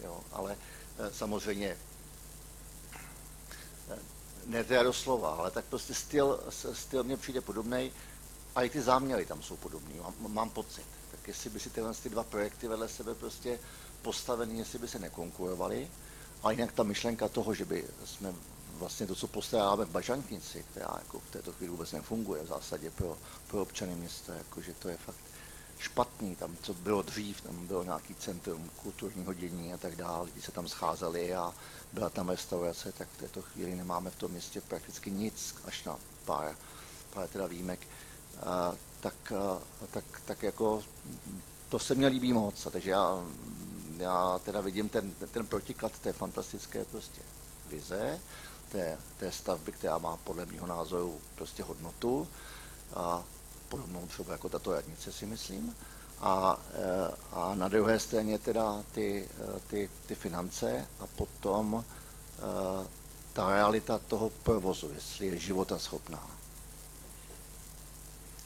jo, ale samozřejmě ne teda doslova, ale tak prostě styl mně přijde podobný a i ty záměry tam jsou podobný, mám pocit. Tak jestli by si ty dva projekty vedle sebe prostě postavený, jestli by se nekonkurovaly, a jinak ta myšlenka toho, že by jsme vlastně to, co postaráme v Bažantnici, která jako v této chvíli vůbec nefunguje v zásadě pro občany města, jakože to je fakt špatný, tam co bylo dřív, tam bylo nějaký centrum kulturního dění a tak dále, lidi se tam scházeli a byla tam restaurace, tak v této chvíli nemáme v tom městě prakticky nic, až na pár teda výjimek, tak jako to se mně líbí moc, takže já teda vidím ten protiklad té fantastické prostě vize, té stavby, která má podle mého názoru prostě hodnotu, a podobnou třeba jako tato radnice, si myslím. A na druhé straně teda ty finance a potom ta realita toho provozu, jestli je životaschopná.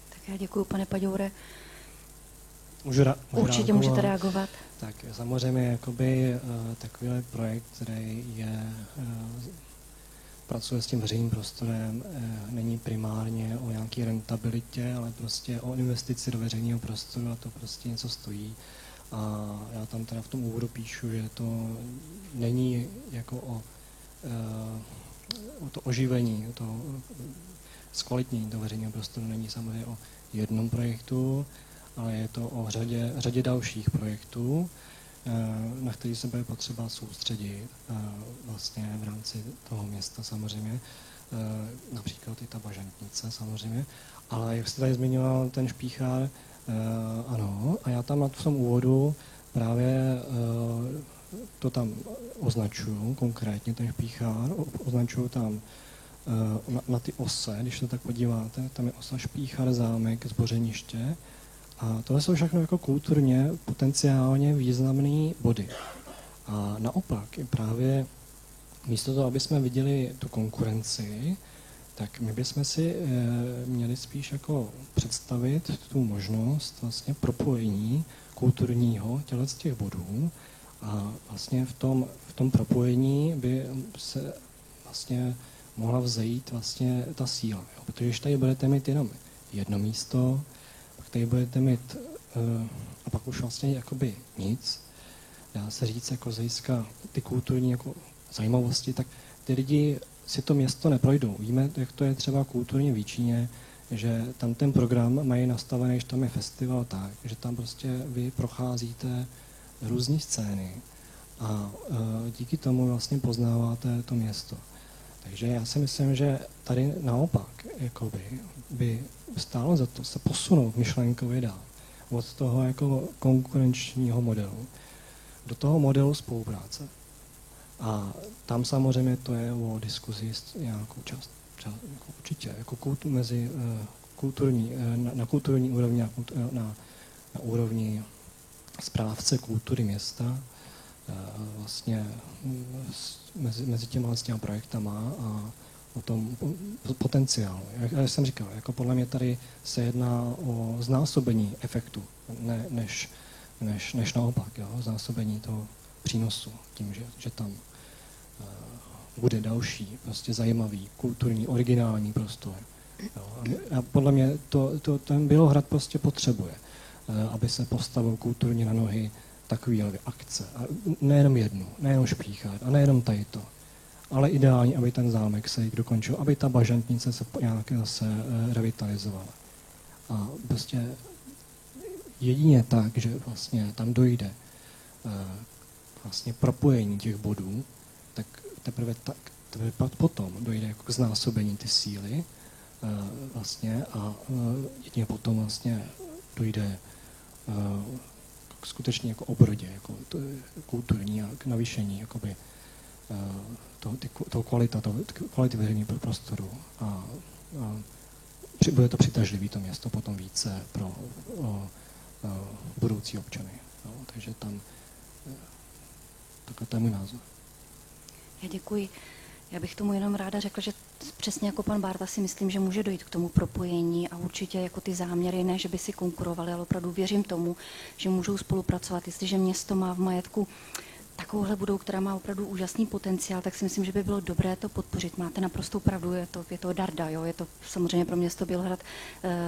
Tak já děkuji, pane Paďoure. Můžu Určitě reagovat? můžete reagovat. Tak samozřejmě jakoby takovýhle projekt, který pracuje s tím veřejným prostorem, není primárně o nějaké rentabilitě, ale prostě o investici do veřejného prostoru a to prostě něco stojí. A já tam teda v tom úvodu píšu, že to není jako o to oživení, to zkvalitnění do veřejného prostoru není samozřejmě o jednom projektu, ale je to o řadě dalších projektů, na který se bude potřeba soustředit vlastně v rámci toho města samozřejmě, například i ta bažantnice samozřejmě, ale jak jste tady zmiňoval ten Špíchár, ano, a já tam v tom úvodu právě to tam označuju, konkrétně ten Špíchár, označuju tam na ty ose, když se tak podíváte, tam je osa Špíchár, zámek, Zbořeniště, a tohle jsou všechno jako kulturně potenciálně významné body. A naopak, právě místo toho, aby jsme viděli tu konkurenci, tak my bychom si měli spíš jako představit tu možnost vlastně propojení kulturního těchto těch bodů a vlastně v tom propojení by se vlastně mohla vzejít vlastně ta síla. Jo? Protože když tady budete mít jenom jedno místo, pak tady budete mít a pak už vlastně jakoby nic, dá se říct jako z hlediska ty kulturní jako zajímavosti, tak ty lidi si to město neprojdou. Víme, jak to je třeba kulturně v Jíčíně, že tam ten program mají nastavený, že tam je festival tak, že tam prostě vy procházíte různé scény a díky tomu vlastně poznáváte to město. Takže já si myslím, že tady naopak jakoby, by stálo za to se posunout myšlenkově dál od toho jako konkurenčního modelu do toho modelu spolupráce. A tam samozřejmě to je o diskuzi nějakou část jako určitě, jako mezi kulturní, na kulturní úrovni a na úrovni správce kultury města, vlastně mezi těma projektama a o tom potenciálu. Jak jsem říkal, jako podle mě tady se jedná o znásobení efektu, než naopak, jo? Znásobení toho přínosu tím, že tam bude další prostě zajímavý, kulturní, originální prostor. Jo? A podle mě ten Bělohrad prostě potřebuje, aby se postavil kulturně na nohy takovýhle akce. A nejenom jednu, nejenom Špíchár a nejenom tady to, ale ideální, aby ten zámek se dokončil, aby ta bažantnice se nějak zase revitalizovala. A prostě jedině tak, že vlastně tam dojde vlastně propojení těch bodů, tak teprve potom dojde jako k znásobení ty síly vlastně a jedině potom vlastně dojde skutečně jako obrodě, jako kulturní a k navýšení jakoby, toho kvality veřejného prostoru a bude to přitažlivý to město potom více pro budoucí občany. No, takže tam takhle to je můj názor. Já děkuji. Já bych tomu jenom ráda řekla, že přesně jako pan Bárta si myslím, že může dojít k tomu propojení a určitě jako ty záměry, ne, že by si konkurovali, ale opravdu věřím tomu, že můžou spolupracovat. Jestliže město má v majetku takovouhle budou, která má opravdu úžasný potenciál, tak si myslím, že by bylo dobré to podpořit. Máte naprostou pravdu, je to darda, jo? Je to samozřejmě pro město Bělehrad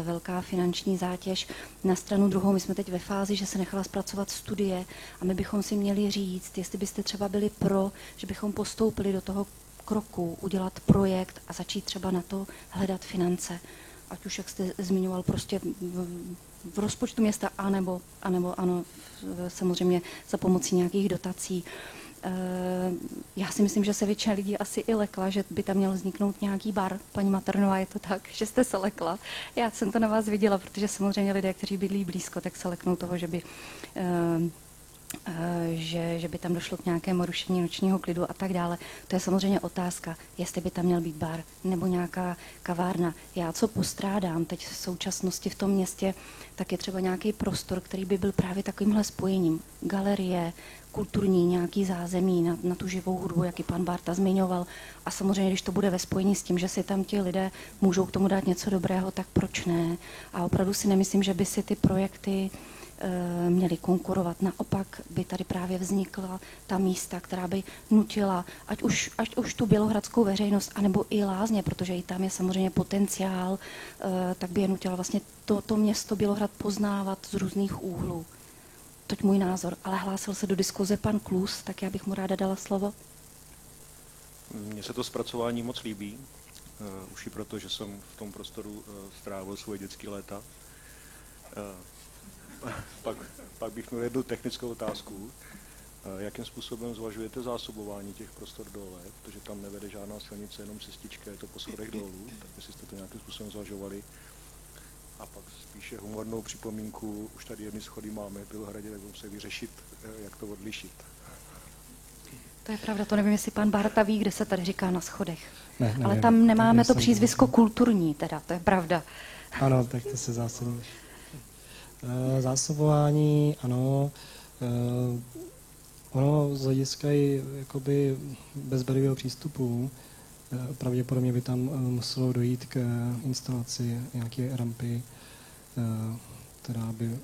velká finanční zátěž. Na stranu druhou, my jsme teď ve fázi, že se nechala zpracovat studie a my bychom si měli říct, jestli byste třeba byli pro, že bychom postoupili do toho kroku, udělat projekt a začít třeba na to hledat finance. Ať už, jak jste zmiňoval, prostě v rozpočtu města, anebo ano, samozřejmě za pomocí nějakých dotací. Já si myslím, že se většina lidí asi i lekla, že by tam měl vzniknout nějaký bar. Paní Maternová, je to tak, že jste se lekla? Já jsem to na vás viděla, protože samozřejmě lidé, kteří bydlí blízko, tak se leknou toho, že by že by tam došlo k nějakému rušení nočního klidu a tak dále. To je samozřejmě otázka, jestli by tam měl být bar nebo nějaká kavárna. Já, co postrádám teď v současnosti v tom městě, tak je třeba nějaký prostor, který by byl právě takovýmhle spojením. Galerie, kulturní nějaký zázemí na tu živou hudbu, jak i pan Bárta zmiňoval. A samozřejmě, když to bude ve spojení s tím, že si tam ti lidé můžou k tomu dát něco dobrého, tak proč ne? A opravdu si nemyslím, že by si ty projekty měli konkurovat. Naopak by tady právě vznikla ta místa, která by nutila, ať už tu bělohradskou veřejnost, anebo i lázně, protože i tam je samozřejmě potenciál, tak by je nutila vlastně to město Bělohrad poznávat z různých úhlů. Toť můj názor, ale hlásil se do diskuze pan Klus, tak já bych mu ráda dala slovo. Mně se to zpracování moc líbí, už i proto, že jsem v tom prostoru strávil svoje dětské léta. Pak bych měl jednu technickou otázku. Jakým způsobem zvažujete zásobování těch prostor dole, protože tam nevede žádná silnice, jenom cestička, je to po schodech dolů, tak jestli jste to nějakým způsobem zvažovali. A pak spíše humornou připomínku, už tady jedny schody máme v Bělohradě, tak musíme vyřešit, jak to odlišit. To je pravda, to nevím, jestli pan Bárta ví, kde se tady říká na schodech. Ne, ale tam nemáme to přízvisko kulturní, teda, to je pravda. Ano, tak to se zásobí. Zásobování, ano. Ono z hlediska jakoby bezbariérového přístupu pravděpodobně by tam muselo dojít k instalaci nějaké rampy, která by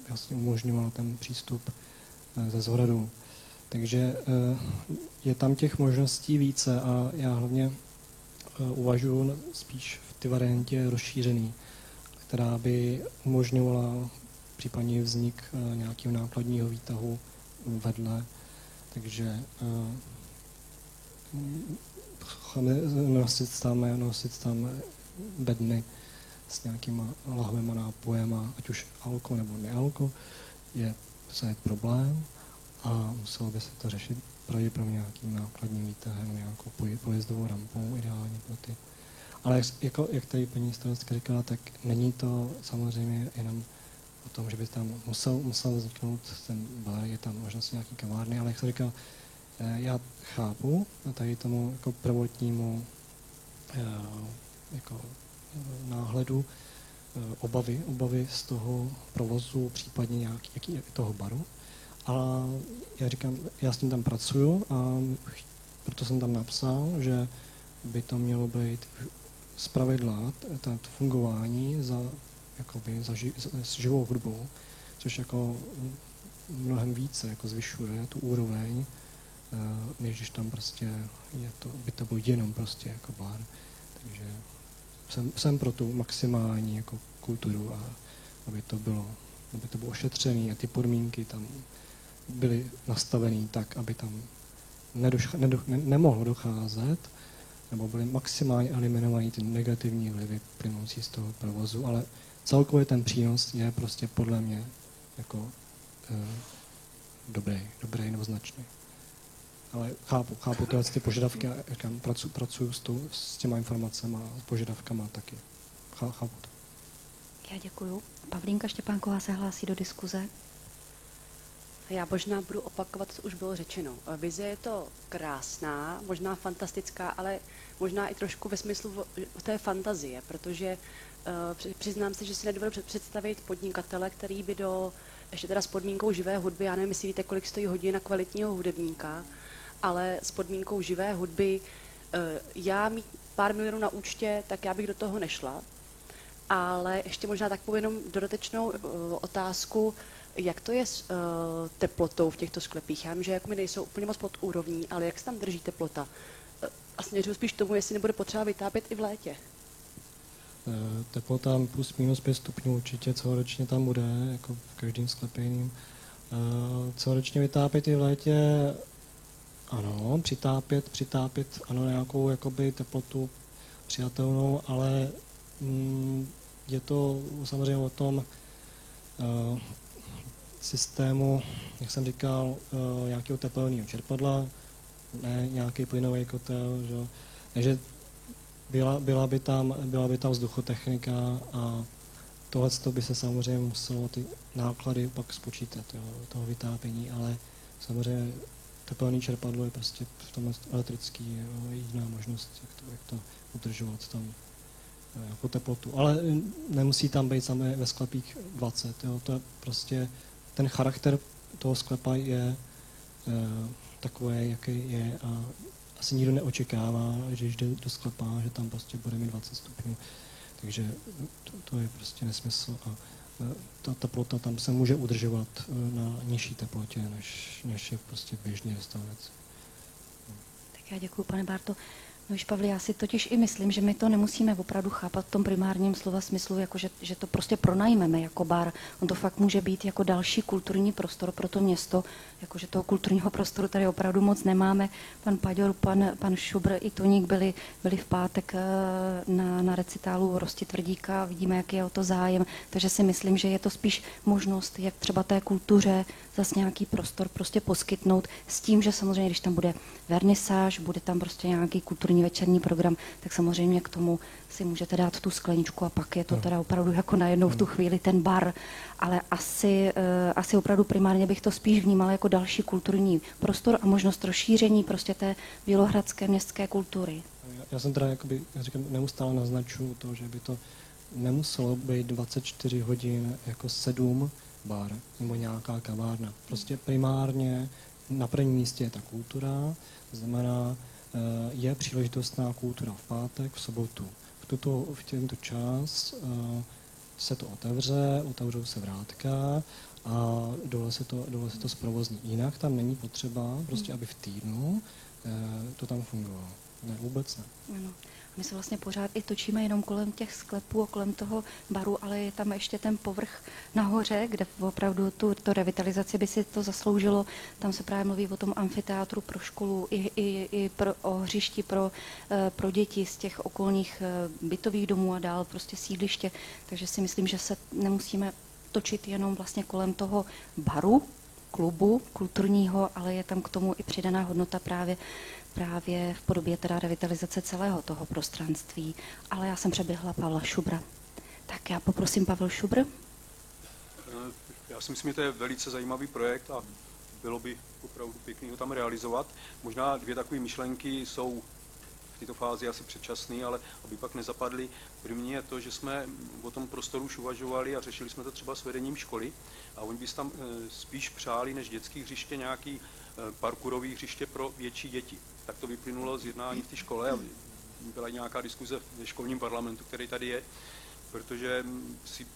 vlastně umožňovala ten přístup ze zhradu. Takže je tam těch možností více a já hlavně uvažuji spíš v té variantě rozšířený, která by umožňovala případně vznik nějakého nákladního výtahu vedle. Takže nosit tam bedny s nějakýma lahvema nápojema, ať už alko nebo nealko, je problém a muselo by se to řešit pravděpodobně nějakým nákladním výtahem, nějakou pojezdovou rampou ideálně pro ty. Ale jak tady paní starostka říkala, tak není to samozřejmě jenom o tom, že by tam musel vzniknout ten bar, je tam možnost nějaký kavárny, ale jak jsem říkal, já chápu tady tomu jako prvotnímu jako náhledu obavy z toho provozu, případně nějaký toho baru. Ale já říkám, já s tím tam pracuju a proto jsem tam napsal, že by to mělo být zpravidla to fungování za živou hudbou, což jako mnohem více jako zvyšuje tu úroveň, než když tam prostě by to bylo jenom prostě jako bar. Takže jsem pro tu maximální jako kulturu a aby to bylo ošetřené a ty podmínky tam byly nastavené tak, aby tam nemohlo docházet, nebo byly maximálně eliminované ty negativní vlivy plynoucí z toho provozu, ale celkově ten přínos je prostě podle mě jako dobrý nebo značný. Ale chápu tyhle ty požadavky a pracuju s těma informacemi a požadavkama taky. Chápu to. Já děkuju. Pavlínka Štěpánková se hlásí do diskuze. Já možná budu opakovat, co už bylo řečeno. Vize je to krásná, možná fantastická, ale možná i trošku ve smyslu té fantazie, protože přiznám se, že si nedovedu představit podnikatele, který by ještě teda s podmínkou živé hudby, já nevím, jestli víte, kolik stojí hodina kvalitního hudebníka, ale s podmínkou živé hudby, já mít pár milionů na účtě, tak já bych do toho nešla. Ale ještě možná takovou jenom dodatečnou otázku, jak to je s teplotou v těchto sklepích? Já vím, že jako mi nejsou úplně moc pod úrovní, ale jak se tam drží teplota? A směřuji spíš tomu, jestli nebude potřeba vytápět i v létě. Teplota plus minus 5 stupňů určitě celoročně tam bude, jako v každém sklepě jiným. Celoročně vytápět i v létě, ano, přitápět, ano, nějakou jakoby teplotu přijatelnou, ale je to samozřejmě o tom systému, jak jsem říkal, nějakého tepelného čerpadla, ne nějaký plynový kotel, že? Takže byla by tam vzduchotechnika a tohle by se samozřejmě muselo ty náklady pak spočítat, jo, toho vytápění, ale samozřejmě tepelné čerpadlo je prostě v tom elektrický, jo, jediná možnost, jak to udržovat tam jako teplotu. Ale nemusí tam být samé ve sklepích 20. Jo. To je prostě ten charakter toho sklepa je takový, jaký je a asi nikdo neočekává, že když jde do sklepa, že tam prostě bude mít 20 stupňů. Takže to je prostě nesmysl a ta teplota tam se může udržovat na nižší teplotě, než je prostě běžný restaurace. Tak já děkuji, pane Bárto. No již, Pavli, já si totiž i myslím, že my to nemusíme opravdu chápat v tom primárním slova smyslu, jako že to prostě pronajmeme jako bar. On to fakt může být jako další kulturní prostor pro to město, jakože toho kulturního prostoru tady opravdu moc nemáme. Pan Paďor, pan Šubr i Toník byli v pátek na recitálu Rosti Tvrdíka, vidíme, jaký je o to zájem, takže si myslím, že je to spíš možnost, jak třeba té kultuře zase nějaký prostor prostě poskytnout s tím, že samozřejmě, když tam bude vernisáž, bude tam prostě nějaký kulturní večerní program, tak samozřejmě k tomu si můžete dát tu skleničku a pak je to teda opravdu jako najednou v tu chvíli ten bar, ale asi opravdu primárně bych to spíš vnímala jako další kulturní prostor a možnost rozšíření prostě té bělohradské městské kultury. Já jsem teda, jakoby, já říkám, neustále naznačuju to, že by to nemuselo být 24 hodin jako 7 bar nebo nějaká kavárna. Prostě primárně na prvním místě je ta kultura, to znamená, je příležitostná kultura v pátek, v sobotu. V tento čas se to otevřou se vrátka a dole se to zprovozní. Jinak tam není potřeba, prostě aby v týdnu to tam fungovalo. Ne, vůbec ne. Ano. My se vlastně pořád i točíme jenom kolem těch sklepů a kolem toho baru, ale je tam ještě ten povrch nahoře, kde opravdu tu revitalizaci by si to zasloužilo. Tam se právě mluví o tom amfiteátru pro školu i o hřišti pro děti z těch okolních bytových domů a dál prostě sídliště. Takže si myslím, že se nemusíme točit jenom vlastně kolem toho baru, klubu kulturního, ale je tam k tomu i přidaná hodnota právě v podobě teda revitalizace celého toho prostranství. Ale já jsem přeběhla Pavla Šubra. Tak já poprosím Pavel Šubr. Já si myslím, že to je velice zajímavý projekt a bylo by opravdu pěkný ho tam realizovat. Možná dvě takové myšlenky jsou v této fázi asi předčasný, ale aby pak nezapadly. První je to, že jsme o tom prostoru už uvažovali a řešili jsme to třeba s vedením školy a oni by tam spíš přáli než dětský hřiště nějaký parkourový hřiště pro větší děti. Tak to vyplynulo z jednání v té škole a byla nějaká diskuze ve školním parlamentu, který tady je, protože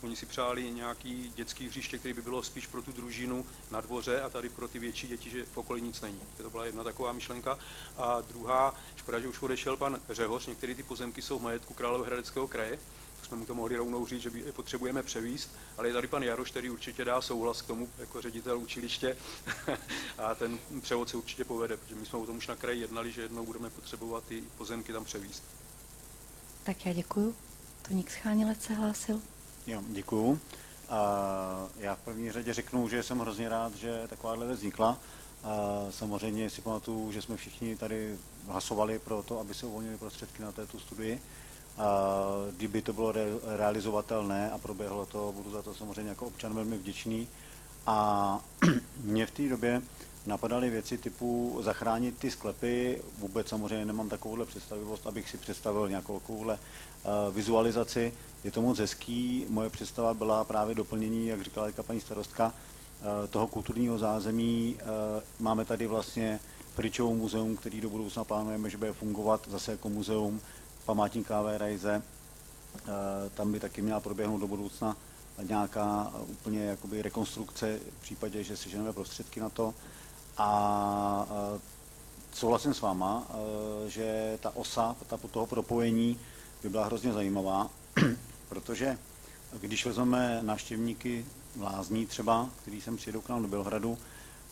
oni si přáli nějaký dětský hřiště, který by bylo spíš pro tu družinu na dvoře a tady pro ty větší děti, že v okolí nic není. To byla jedna taková myšlenka. A druhá, škoda, že už odešel pan Řehoř, některé ty pozemky jsou v majetku Královéhradeckého kraje, tak jsme mu to mohli rovnou říct, že je potřebujeme převíst, ale je tady pan Jaroš, který určitě dá souhlas k tomu jako ředitel učiliště a ten převod se určitě povede, protože my jsme o tom už na kraji jednali, že jednou budeme potřebovat ty pozemky tam převíst. Tak já děkuju. Toník Schánilec se hlásil. Jo, děkuju. Já v první řadě řeknu, že jsem hrozně rád, že takováhle věc vznikla. Samozřejmě si pamatuju, že jsme všichni tady hlasovali pro to, aby se uvolnily prostředky na této studii. Kdyby to bylo realizovatelné a proběhlo to, budu za to samozřejmě jako občan velmi vděčný. A mě v té době napadaly věci typu zachránit ty sklepy. Vůbec samozřejmě nemám takovouhle představivost, abych si představil nějakou takovouhle vizualizaci. Je to moc hezký. Moje představa byla právě doplnění, jak říkala paní starostka, toho kulturního zázemí. Máme tady vlastně Fričovo muzeum, který do budoucna plánujeme, že bude fungovat zase jako muzeum památníkové rajze. Tam by taky měla proběhnout do budoucna nějaká úplně jakoby rekonstrukce v případě, že seženeme prostředky na to. A souhlasím s váma, že ta osa toho propojení by byla hrozně zajímavá, protože když vezmeme návštěvníky Lázní třeba, který sem přijedou k nám do Bělohradu,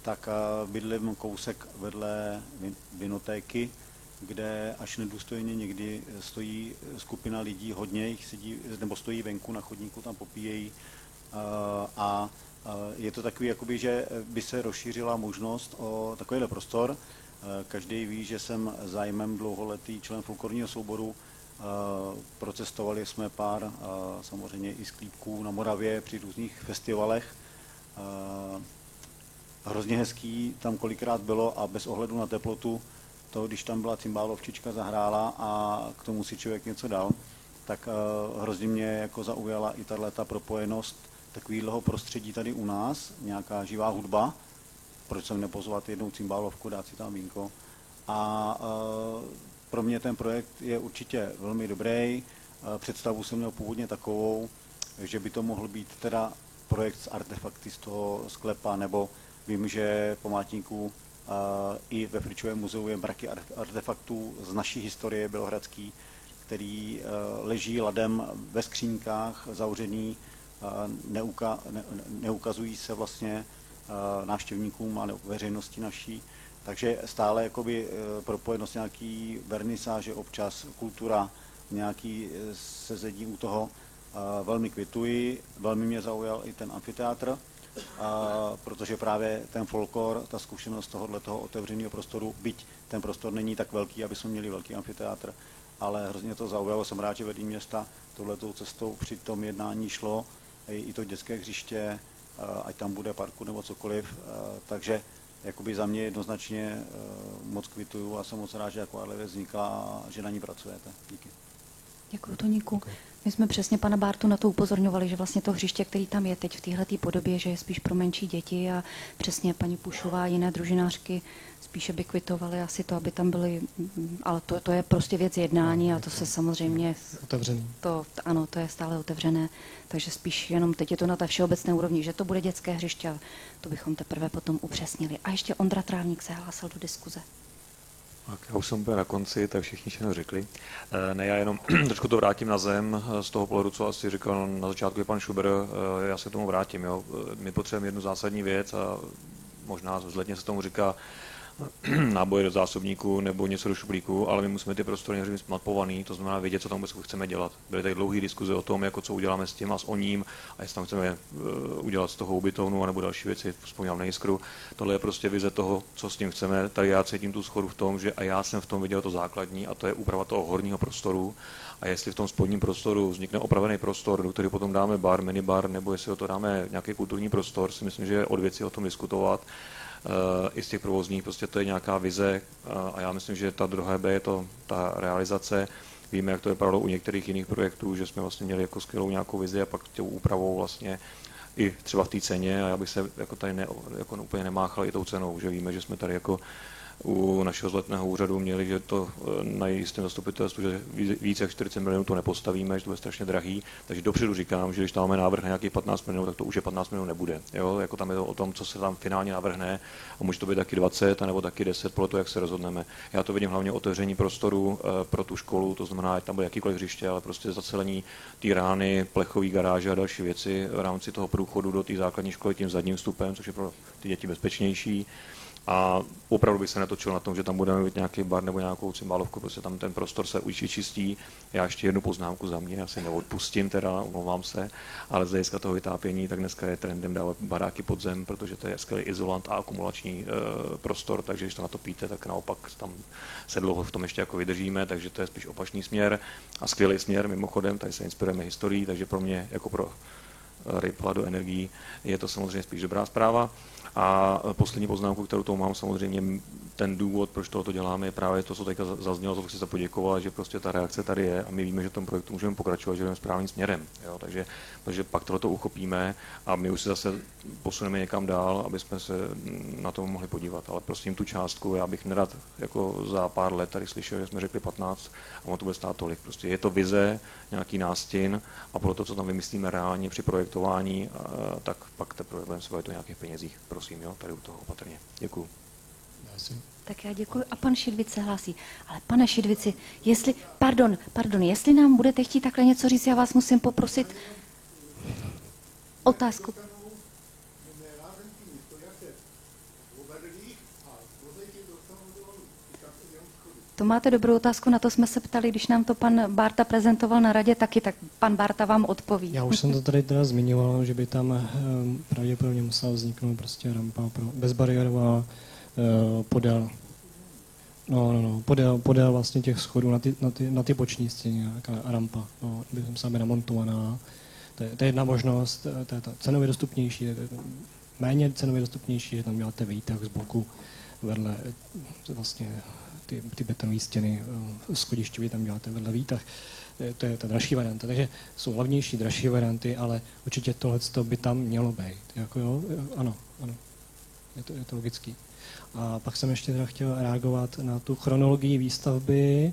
tak bydlím kousek vedle vinotéky, kde až nedůstojně někdy stojí skupina lidí, hodně jich sedí, nebo stojí venku na chodníku, tam popíjejí a je to takový, jakoby, že by se rozšířila možnost o takovýhle prostor. Každý ví, že jsem zájmem dlouholetý člen folklorního souboru Procestovali jsme pár samozřejmě i sklípků na Moravě při různých festivalech. Hrozně hezký tam kolikrát bylo a bez ohledu na teplotu, to, když tam byla cymbálovčička zahrála a k tomu si člověk něco dal, tak hrozně mě jako zaujala i tato propojenost takového prostředí tady u nás, nějaká živá hudba, proč jsem nepozvat jednou cymbálovku, dát si tam vínko. A pro mě ten projekt je určitě velmi dobrý. Představu jsem měl původně takovou, že by to mohl být teda projekt s artefakty z toho sklepa, nebo vím, že památníků i ve Fričovém muzeu je mraky artefaktů z naší historie bělohradský, který leží ladem ve skřínkách zavřený, neukazují se vlastně návštěvníkům a veřejnosti naší. Takže stále jakoby propojenost nějaký vernisáže občas, kultura, nějaký sezení u toho. Velmi kvituji, velmi mě zaujal i ten amfiteátr, protože právě ten folklor, ta zkušenost tohoto otevřeného prostoru, byť ten prostor není tak velký, aby jsme měli velký amfiteátr, ale hrozně to zaujalo. Jsem rád, že vedení města touhletou cestou při tom jednání šlo, i to dětské hřiště, ať tam bude parku nebo cokoliv, takže jakoby za mě jednoznačně moc kvituju a jsem moc rád, že takováhle věc vznikla a že na ní pracujete. Díky. Děkuji, Toníku. My jsme přesně pana Bártu na to upozorňovali, že vlastně to hřiště, který tam je teď v téhletý podobě, že je spíš pro menší děti a přesně paní Pušová a jiné družinářky spíše by kvitovaly asi to, aby tam byly, ale to je prostě věc jednání a to se samozřejmě... Otevřený. Ano, to je stále otevřené, takže spíš jenom teď je to na té všeobecné úrovni, že to bude dětské hřiště a to bychom teprve potom upřesnili. A ještě Ondra Trávník se hlásil do diskuze. Tak já už jsem byl na konci, tak všichni všechno řekli. Ne, já jenom trošku to vrátím na zem z toho pohledu, co asi říkal na začátku pan Šuber, já se k tomu vrátím. Jo. My potřebujeme jednu zásadní věc a možná vzletně se tomu říká náboje do zásobníku nebo něco do šuplíku, ale my musíme ty prostory někdy mapovaný, to znamená vědět, co tam vůbec chceme dělat. Byly tady dlouhé diskuze o tom, jako co uděláme s tím a s oním a jestli tam chceme udělat z toho ubytovnu nebo další věci, vzpomínám na Jiskru. Tohle je prostě vize toho, co s tím chceme. Tady já cítím tu schodu v tom, že a já jsem v tom viděl to základní a to je úprava toho horního prostoru. A jestli v tom spodním prostoru vznikne opravený prostor, do kterého potom dáme bar, minibar, nebo jestli o to dáme nějaký kulturní prostor, si myslím, že je od věci o tom diskutovat. I z těch provozních, prostě to je nějaká vize a já myslím, že ta druhá B je to ta realizace. Víme, jak to vypadalo u některých jiných projektů, že jsme vlastně měli jako skvělou nějakou vizi a pak tou úpravou vlastně i třeba v té ceně a já bych se jako tady jako úplně nemáchal i tou cenou, že víme, že jsme tady jako u našeho vzletného úřadu měli, že to na jistém zastupitelstvu, že více jak 40 milionů to nepostavíme, že to je strašně drahý, takže dopředu říkám, že když tam máme návrh na nějakých 15 milionů, tak to už je 15 milionů nebude. Jo? Jako tam je to o tom, co se tam finálně navrhne a může to být taky 20 nebo taky 10 podle toho, jak se rozhodneme. Já to vidím hlavně otevření prostoru pro tu školu, to znamená, ať tam bude jakýkoliv hřiště, ale prostě zacelení té rány, plechový garáže a další věci v rámci toho průchodu do té základní školy tím zadním vstupem, což je pro ty děti bezpečnější. A opravdu bych se netočil na tom, že tam budeme mít nějaký bar nebo nějakou cymbálovku, prostě tam ten prostor se vyčistí. Já ještě jednu poznámku za mě, já si neodpustím teda, omlouvám se, ale z hlediska toho vytápění, tak dneska je trendem dávat baráky pod zem, protože to je skvělý izolant a akumulační prostor, takže když to natopíte, tak naopak tam se dlouho v tom ještě jako vydržíme, takže to je spíš opačný směr a skvělý směr, mimochodem, tady se inspirujeme historií, takže pro mě jako pro Rypla do energií je to samozřejmě spíš dobrá zpráva. A poslední poznámku, kterou tomu mám, samozřejmě ten důvod, proč tohoto děláme, je právě to, co teďka zaznělo, to chci se poděkovat, že prostě ta reakce tady je a my víme, že v tom projektu můžeme pokračovat, že jdeme správným směrem. Jo? Takže pak tohleto uchopíme a my už se zase posuneme někam dál, aby jsme se na to mohli podívat. Ale prosím tu částku, já bych nerad jako za pár let tady slyšel, že jsme řekli 15 a ono to bude stát tolik. Prostě je to vize, nějaký nástin a podle toho, co tam vymyslíme reálně při projektování, tak pak teprve budeme se bavit o nějakých penězích. Prosím, jo, tady u toho opatrně. Děkuju. Tak já děkuji. A pan Šidvic se hlásí. Ale pane Šidvici, jestli nám budete chtít takhle něco říct, já vás musím poprosit otázku. To máte dobrou otázku, na to jsme se ptali, když nám to pan Bárta prezentoval na radě taky, tak pan Bárta vám odpoví. Já už jsem to tady teda zmiňoval, že by tam pravděpodobně musela vzniknout prostě rampa pro bezbariérová podél No, podél vlastně těch schodů na ty boční stěně, nějaká rampa, no, by sami namontovaná. To je jedna možnost, to je ta cenově dostupnější, méně cenově dostupnější, že tam děláte výtah z boku vedle vlastně ty betonové stěny schodišťově tam děláte vedle výtah. To je ta dražší varianta. Takže jsou levnější, dražší varianty, ale určitě tohleto by tam mělo být. Jako jo, ano. Je to logický. A pak jsem ještě teda chtěl reagovat na tu chronologii výstavby.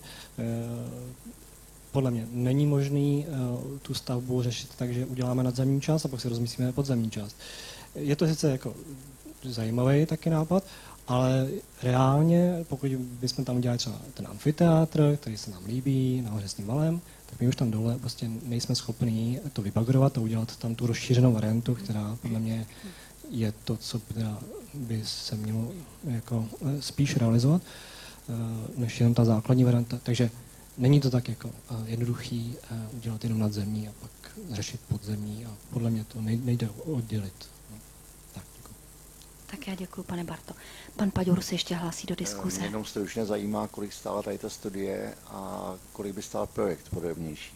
Podle mě není možný tu stavbu řešit tak, že uděláme nadzemní část a pak se rozmyslíme podzemní část. Je to sice jako zajímavý taky nápad, ale reálně, pokud bychom tam udělali třeba ten amfiteátr, který se nám líbí, nahoře s tím valem, tak my už tam dole prostě nejsme schopní to vybagrovat a udělat tam tu rozšířenou variantu, která podle mě je to, co by se mělo jako spíš realizovat, než jenom ta základní varianta. Takže není to tak jako jednoduchý udělat jenom nadzemní a pak řešit podzemní a podle mě to nejde oddělit. Tak, děkuji. Tak já děkuji, pane Barto. Pan Paďur se ještě hlásí do diskuze. Mě jenom stručně zajímá, kolik stála tady ta studie a kolik by stál projekt podrobnější.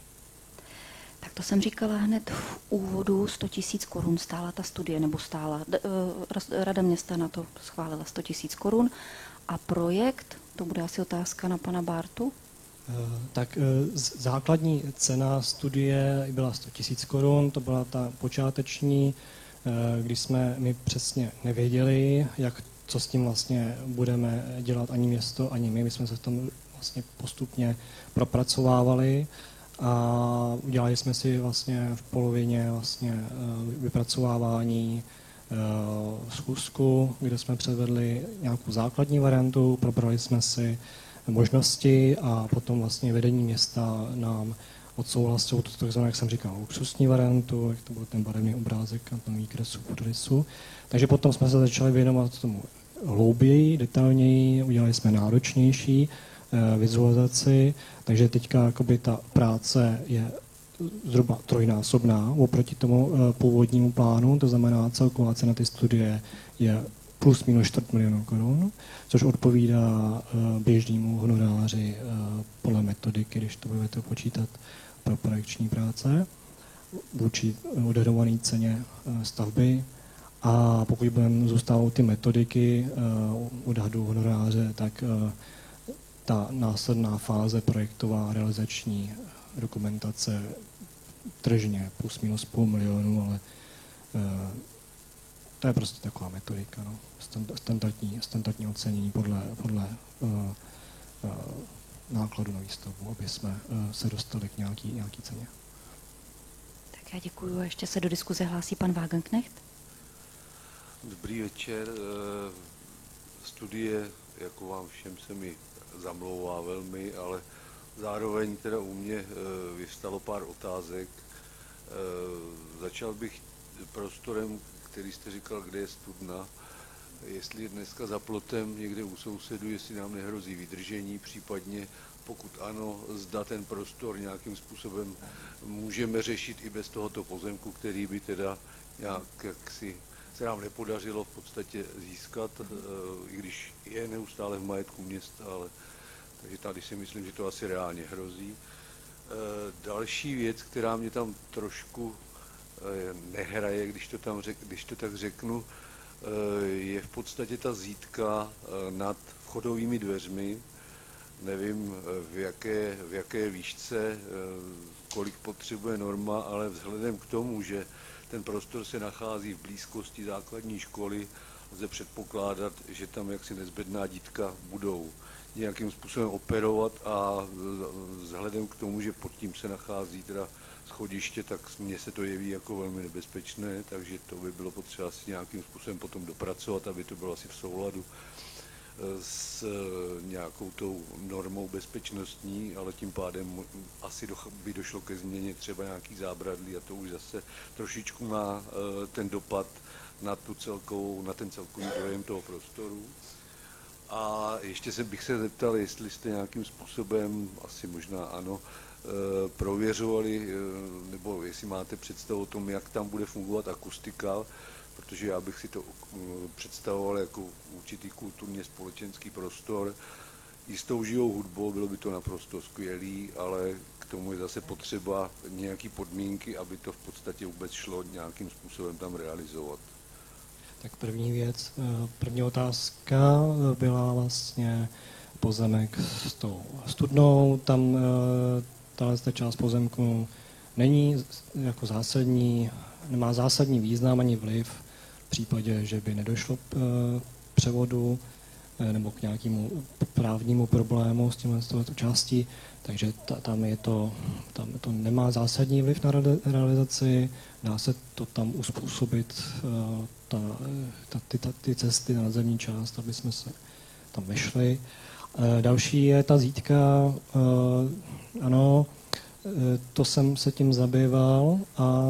Tak to jsem říkala hned v úvodu, 100 000 korun stála ta studie, nebo stála. Rada města na to schválila 100 000 korun. A projekt, to bude asi otázka na pana Bartu? Tak základní cena studie byla 100 000 korun, to byla ta počáteční, když jsme my přesně nevěděli, co s tím vlastně budeme dělat ani město, ani my. My jsme se v tom vlastně postupně propracovávali a udělali jsme si vlastně v polovině vlastně vypracovávání schůzku, kde jsme předvedli nějakou základní variantu, probrali jsme si možnosti a potom vlastně vedení města nám odsouhlasilo to takzvané, jak jsem říkal, luxusní variantu, jak to byl ten barevný obrázek na tom výkresu půdorysu. Takže potom jsme se začali věnovat tomu hlouběji, detailněji, udělali jsme náročnější vizualizaci, takže teďka jakoby ta práce je zhruba trojnásobná oproti tomu původnímu plánu, to znamená celková cena té studie je plus minus 4 milionů korun, což odpovídá běžnému honoráři podle metodiky, když to budete počítat pro projekční práce, vůči odhadované ceně stavby. A pokud budeme zůstávat ty metodiky odhadu honoráře, tak ta následná fáze projektová realizační dokumentace tržně plus minus půl milionu, ale to je prostě taková metodika, no. Standardní ocenění podle nákladu na výstavbu, aby jsme se dostali k nějaký ceně. Tak já děkuju. Ještě se do diskuze hlásí pan Wagenknecht. Dobrý večer. Studie, jako vám všem, se mi zamlouvá velmi, ale zároveň teda u mě vyvstalo pár otázek. Začal bych prostorem, který jste říkal, kde je studna. Jestli je dneska za plotem někde u sousedů, jestli nám nehrozí vydržení, případně pokud ano, zda ten prostor nějakým způsobem můžeme řešit i bez tohoto pozemku, který by teda nějak jaksi se nám nepodařilo v podstatě získat, i když je neustále v majetku města, ale takže tady si myslím, že to asi reálně hrozí. Další věc, která mě tam trošku nehraje, když to tak řeknu, je v podstatě ta zídka nad vchodovými dveřmi. Nevím, v jaké výšce, kolik potřebuje norma, ale vzhledem k tomu, že ten prostor se nachází v blízkosti základní školy, lze předpokládat, že tam jaksi nezbedná dítka budou nějakým způsobem operovat a vzhledem k tomu, že pod tím se nachází teda schodiště, tak mně se to jeví jako velmi nebezpečné, takže to by bylo potřeba si nějakým způsobem potom dopracovat, aby to bylo asi v souladu s nějakou tou normou bezpečnostní, ale tím pádem asi by došlo ke změně třeba nějakých zábradlí a to už zase trošičku má ten dopad na ten celkový dojem toho prostoru. A ještě bych se zeptal, jestli jste nějakým způsobem, asi možná ano, prověřovali, nebo jestli máte představu o tom, jak tam bude fungovat akustika, protože já bych si to představoval jako určitý kulturně společenský prostor, jistou živou hudbou, bylo by to naprosto skvělý, ale k tomu je zase potřeba nějaký podmínky, aby to v podstatě vůbec šlo nějakým způsobem tam realizovat. Tak první věc, první otázka byla vlastně pozemek s tou studnou. Tam tahle část pozemku není jako zásadní, nemá zásadní význam ani vliv v případě, že by nedošlo k převodu nebo k nějakému právnímu problému s touto částí, takže tam to nemá zásadní vliv na realizaci, dá se to tam uspůsobit, ty cesty na nadzemní část, aby jsme se tam vešli. Další je ta zítka, ano, to jsem se tím zabýval a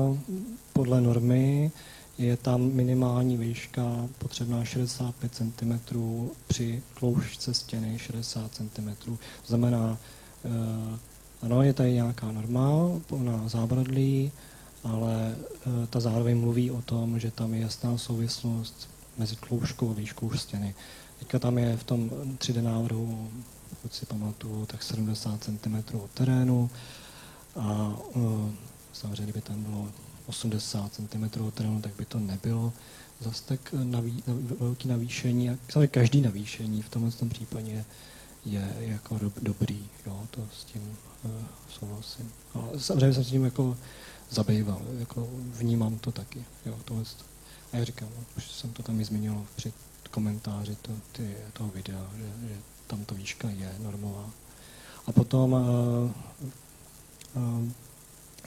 podle normy je tam minimální výška potřebná 65 cm při tloušťce stěny 60 cm. To znamená, ano, je tady nějaká norma na zábradlí, ale ta zároveň mluví o tom, že tam je jasná souvislost mezi tloušťkou a výškou stěny. Teďka tam je v tom 3D návrhu, pokud si pamatuju, tak 70 cm od terénu a samozřejmě, kdyby tam bylo 80 cm od terénu, tak by to nebylo zase tak velký navýšení. A každý navýšení v tomhle případě je jako dobrý, jo, to s tím souhlasím. Ale samozřejmě jsem s tím jako zabýval, jako vnímám to taky, jo, tohle. A já říkám, už jsem to tam i zmínil při komentáři toho videa, že tam ta výška je normová. A potom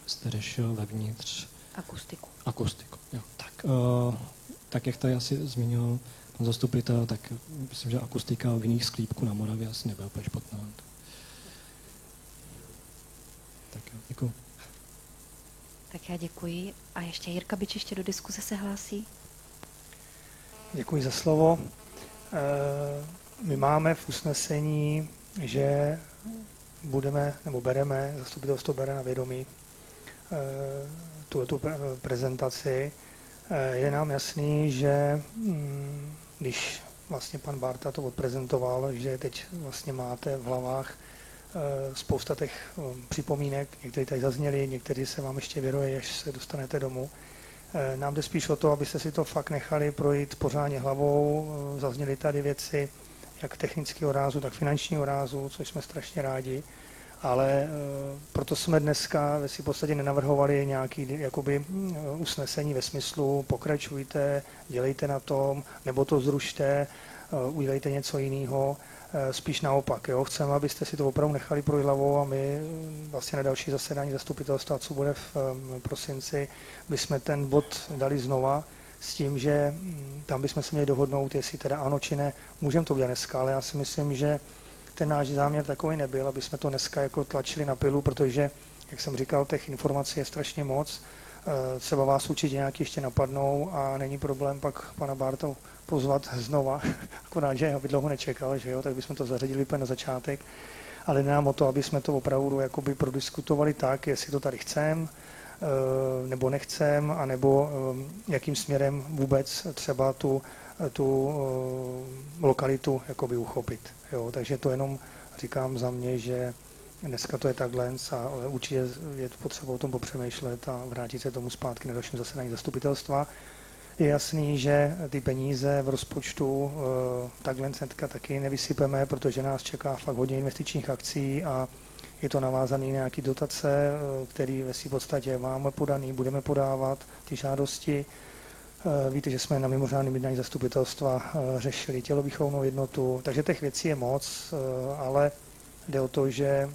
jste řešil vevnitř akustiku, jo. Tak jak tady asi zmínil pan zastupitel, tak myslím, že akustika v jiných sklípků na Moravě asi nebyla úplně špatná. Tak jo, děkuji. Tak já děkuji. A ještě Jirka Bič ještě do diskuze se hlásí. Děkuji za slovo. My máme v usnesení, že zastupitelstvo bere na vědomí tu prezentaci. Je nám jasný, že když vlastně pan Bárta to odprezentoval, že teď vlastně máte v hlavách spousta těch připomínek, některé tady zazněly, některé se vám ještě věroje, až se dostanete domů. Nám jde spíš o to, abyste si to fakt nechali projít pořádně hlavou. Zazněly tady věci jak technického rázu, tak finančního rázu, což jsme strašně rádi. Ale proto jsme dneska v podstatě nenavrhovali nějaké jakoby usnesení ve smyslu pokračujte, dělejte na tom, nebo to zrušte, udělejte něco jiného. Spíš naopak. Jo. Chceme, abyste si to opravdu nechali projít hlavou a my vlastně na další zasedání zastupitelstva, co bude v prosinci, bychom ten bod dali znova s tím, že tam bychom se měli dohodnout, jestli teda ano či ne. Můžeme to udělat dneska, ale já si myslím, že ten náš záměr takový nebyl, aby jsme to dneska jako tlačili na pilu, protože, jak jsem říkal, těch informací je strašně moc. Třeba vás určitě nějaký ještě napadnou a není problém pak pana Bárta pozvat znova, akorát, že aby dlouho nečekal, že jo, tak bychom to zařadili úplně na začátek, ale nám o to, aby jsme to opravdu jakoby prodiskutovali tak, jestli to tady chcem, nebo nechcem, anebo jakým směrem vůbec třeba tu lokalitu jakoby uchopit. Jo, takže to jenom říkám za mě, že dneska to je takhle, ale určitě je potřeba o tom popřemýšlet a vrátit se tomu zpátky na dalším zasedání zastupitelstva. Je jasný, že ty peníze v rozpočtu takhle taky nevysypeme, protože nás čeká fakt hodně investičních akcí a je to navázané na nějaké dotace, které ve v podstatě máme podaný, budeme podávat ty žádosti. Víte, že jsme na mimořádném jednání zastupitelstva řešili tělovýchovnou jednotu, takže těch věcí je moc, ale jde o to, že,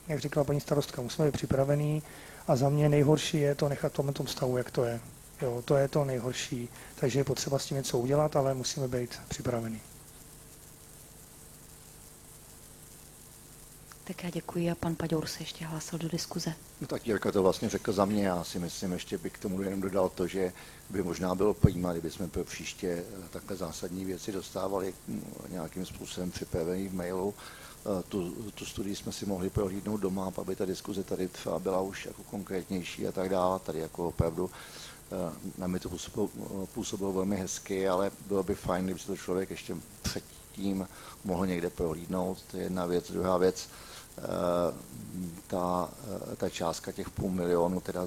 jak říkala paní starostka, musíme být připravení a za mě nejhorší je to nechat v tom stavu, jak to je. Jo, to je to nejhorší, takže je potřeba s tím něco udělat, ale musíme být připraveni. Tak já děkuji a pan Paďour se ještě hlásil do diskuze. No tak Jirka to vlastně řekl za mě, já si myslím, ještě bych k tomu jenom dodal to, že by možná bylo zajímavé, kdyby jsme pro příště takhle zásadní věci dostávali nějakým způsobem připravený v mailu. Tu studii jsme si mohli prohlídnout doma, aby ta diskuze tady třeba byla už jako konkrétnější a tak dále. Tady jako opravdu na mě to působilo velmi hezky, ale bylo by fajn, kdyby se to člověk ještě tým mohl někde prohlídnout. To je jedna věc. Druhá věc, ta částka těch 500 000 teda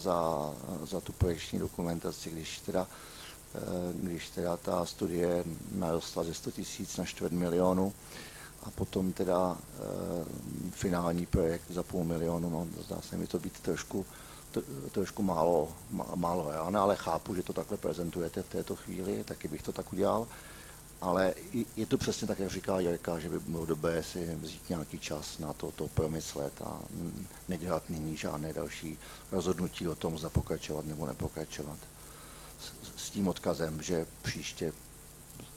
za tu projekční dokumentaci, když teda ta studie narostla ze 100 000 na 250 000 a potom teda finální projekt za 500 000, no, zdá se mi to být trošku málo reálné, ale chápu, že to takhle prezentujete v této chvíli, taky bych to tak udělal. Ale je to přesně tak, jak říká Jirka, že by bylo dobré si vzít nějaký čas na to promyslet a nedělat nyní žádné další rozhodnutí o tom, zda pokračovat nebo nepokračovat. S tím odkazem, že příště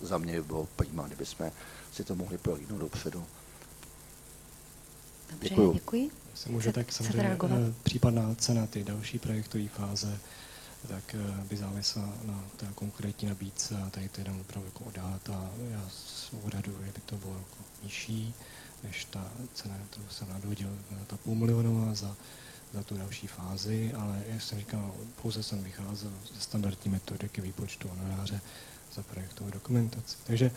za mě by bylo prima, kdybychom si to mohli prohlídnout dopředu. Dobře, děkuji. Se může tak samozřejmě případná cena ty další projektové fáze, tak by závisela na té konkrétní nabídce a tady to jenom opravdu jako odhad a já odhaduji, že by to bylo jako nižší než ta cena, kterou jsem nadhodil, ta 500 000 za tu další fázi, ale jak jsem říkal, pouze jsem vycházel ze standardní metodiky výpočtu honoráře za projektovou dokumentaci. Takže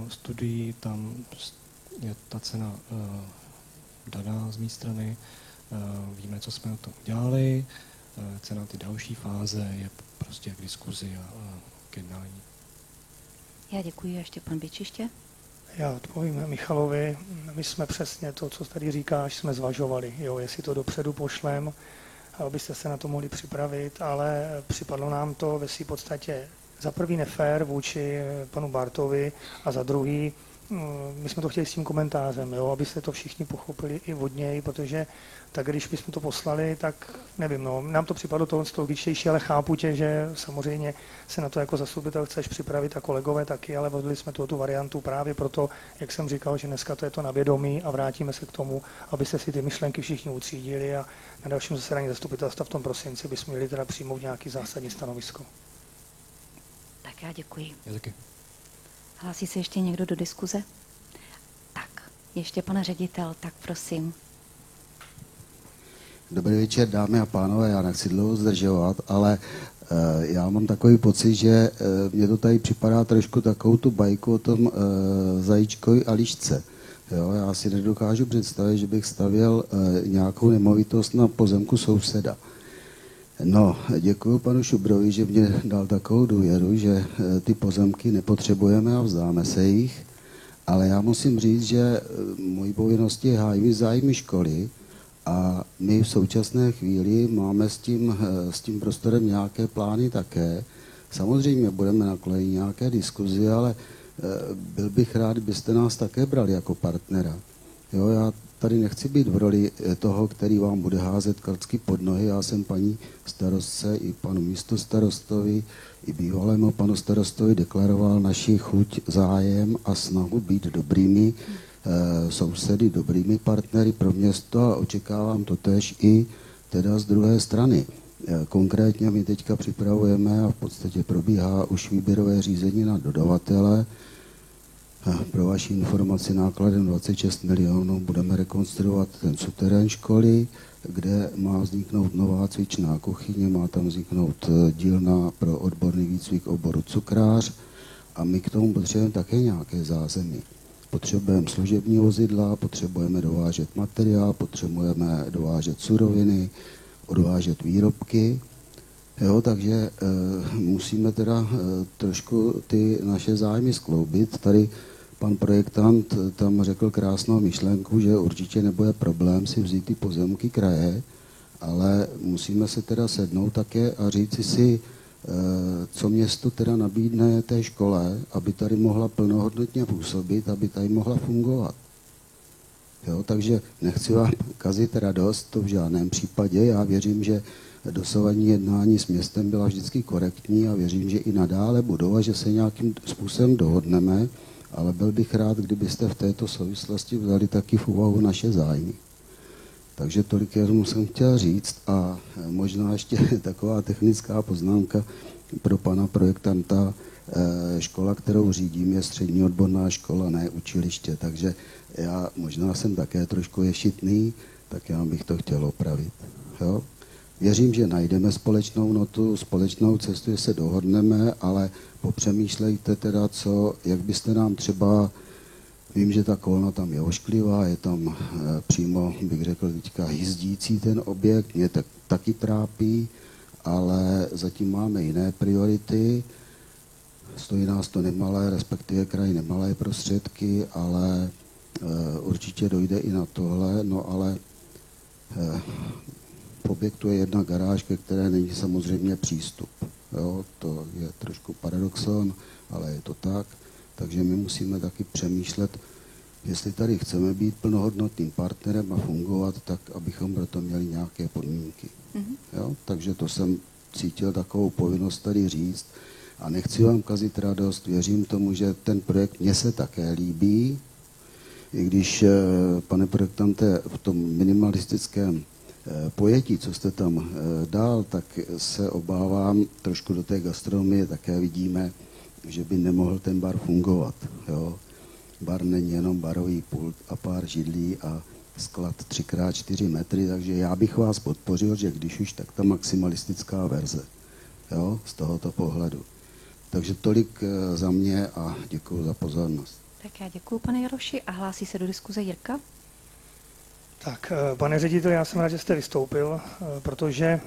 studii tam je ta cena daná z mé strany, víme, co jsme na tom udělali, cena ty další fáze je prostě k diskuzi a k jednání. Já děkuji. Ještě pan Běčiště. Já odpovím Michalovi. My jsme přesně to, co tady říkáš, jsme zvažovali, jo, jestli to dopředu pošlem, abyste se na to mohli připravit, ale připadlo nám to ve své podstatě za prvý nefér vůči panu Bartovi a za druhý, my jsme to chtěli s tím komentářem, jo, abyste to všichni pochopili i od něj, protože tak když bychom to poslali, tak nevím, no, nám to připadlo tohle logičtější, ale chápu tě, že samozřejmě se na to jako zastupitel chceš připravit a kolegové taky, ale volili jsme tu variantu právě proto, jak jsem říkal, že dneska to je to na vědomí a vrátíme se k tomu, abyste si ty myšlenky všichni utřídili a na dalším zasedání zastupitelstva v tom prosinci bychom měli teda přijmout nějaký zásadní stanovisko. Tak já děkuji. Já taky. Hlásí se ještě někdo do diskuze? Tak, ještě pan ředitel, tak prosím. Dobrý večer, dámy a pánové, já nechci dlouho zdržovat, ale já mám takový pocit, že mě to tady připadá trošku takovou tu bajku o tom zajíčkovi a lišce. Jo, já si nedokážu představit, že bych stavěl nějakou nemovitost na pozemku souseda. No, děkuji panu Šubrovi, že mě dal takovou důvěru, že ty pozemky nepotřebujeme a vzdáme se jich, ale já musím říct, že mojí povinností je hájit zájmy školy a my v současné chvíli máme s tím prostorem nějaké plány také. Samozřejmě budeme naklejit nějaké diskuzi, ale byl bych rád, kdybyste nás také brali jako partnera. Jo, já tady nechci být v roli toho, který vám bude házet klacky pod nohy. Já jsem paní starostce i panu místostarostovi, i bývalému panu starostovi deklaroval naši chuť, zájem a snahu být dobrými sousedy, dobrými partnery pro město a očekávám to též i teda z druhé strany. Konkrétně my teďka připravujeme a v podstatě probíhá už výběrové řízení na dodavatele. Pro vaši informaci nákladem 26 milionů budeme rekonstruovat ten suterén školy, kde má vzniknout nová cvičná kuchyně, má tam vzniknout dílna pro odborný výcvik oboru cukrář a my k tomu potřebujeme také nějaké zázemí. Potřebujeme služební vozidla, potřebujeme dovážet materiál, potřebujeme dovážet suroviny, odvážet výrobky. Jo, takže musíme teda trošku ty naše zájmy skloubit. Tady pan projektant tam řekl krásnou myšlenku, že určitě nebude problém si vzít ty pozemky kraje, ale musíme se teda sednout také a říci si, co město teda nabídne té škole, aby tady mohla plnohodnotně působit, aby tady mohla fungovat. Jo, takže nechci vám kazit radost, to v žádném případě. Já věřím, že dosavadní jednání s městem byla vždycky korektní a věřím, že i nadále budou a že se nějakým způsobem dohodneme, ale byl bych rád, kdybyste v této souvislosti vzali taky v úvahu naše zájmy. Takže tolik jenom jsem chtěl říct a možná ještě taková technická poznámka pro pana projektanta. Škola, kterou řídím, je střední odborná škola, ne učiliště, takže já možná jsem také trošku ješitný, tak já bych to chtěl opravit. Jo? Věřím, že najdeme společnou notu, společnou cestu, že se dohodneme, ale popřemýšlejte teda, jak byste nám třeba Vím, že ta kolona tam je ošklivá, je tam přímo, bych řekl teďka, hyzdící ten objekt, mě taky trápí, ale zatím máme jiné priority. Stojí nás to nemalé, respektive kraj nemalé prostředky, ale určitě dojde i na tohle, no ale v objektu je jedna garáž, ke které není samozřejmě přístup. Jo, to je trošku paradoxon, ale je to tak. Takže my musíme taky přemýšlet, jestli tady chceme být plnohodnotným partnerem a fungovat tak, abychom pro to měli nějaké podmínky. Jo? Takže to jsem cítil takovou povinnost tady říct. A nechci vám kazit radost, věřím tomu, že ten projekt mně se také líbí, i když, pane projektante, v tom minimalistickém pojetí, co jste tam dal, tak se obávám, trošku do té gastronomie také vidíme, že by nemohl ten bar fungovat. Jo? Bar není jenom barový pult a pár židlí a sklad 3x4 metry, takže já bych vás podpořil, že když už, tak ta maximalistická verze, jo? Z tohoto pohledu. Takže tolik za mě a děkuji za pozornost. Tak já děkuji, pane Jaroši, a hlásí se do diskuze Jirka. Tak, pane ředitel, já jsem rád, že jste vystoupil, protože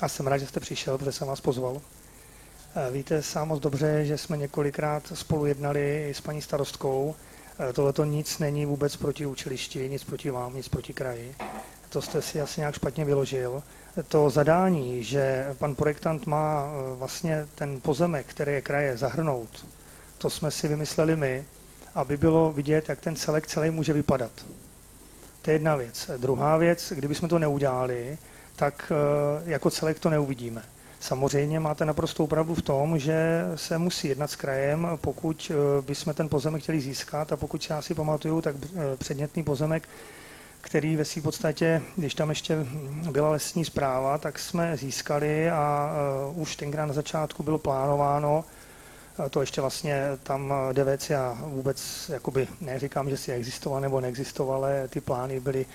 a jsem rád, že jste přišel, protože jsem vás pozval. Víte sám moc dobře, že jsme několikrát spolu jednali s paní starostkou. Tohleto nic není vůbec proti učilišti, nic proti vám, nic proti kraji. To jste si asi nějak špatně vyložil. To zadání, že pan projektant má vlastně ten pozemek, který je kraje, zahrnout, to jsme si vymysleli my, aby bylo vidět, jak ten celek celý může vypadat. To je jedna věc. Druhá věc, kdybychom to neudělali, tak jako celek to neuvidíme. Samozřejmě máte naprostou pravdu v tom, že se musí jednat s krajem, pokud bychom ten pozemek chtěli získat, a pokud si já si pamatuju, tak předmětný pozemek, který ve své podstatě, když tam ještě byla lesní správa, tak jsme získali a už tenkrát na začátku bylo plánováno, to ještě vlastně tam jde věc, já vůbec jakoby neříkám, že si existoval nebo neexistoval, ale ty plány byly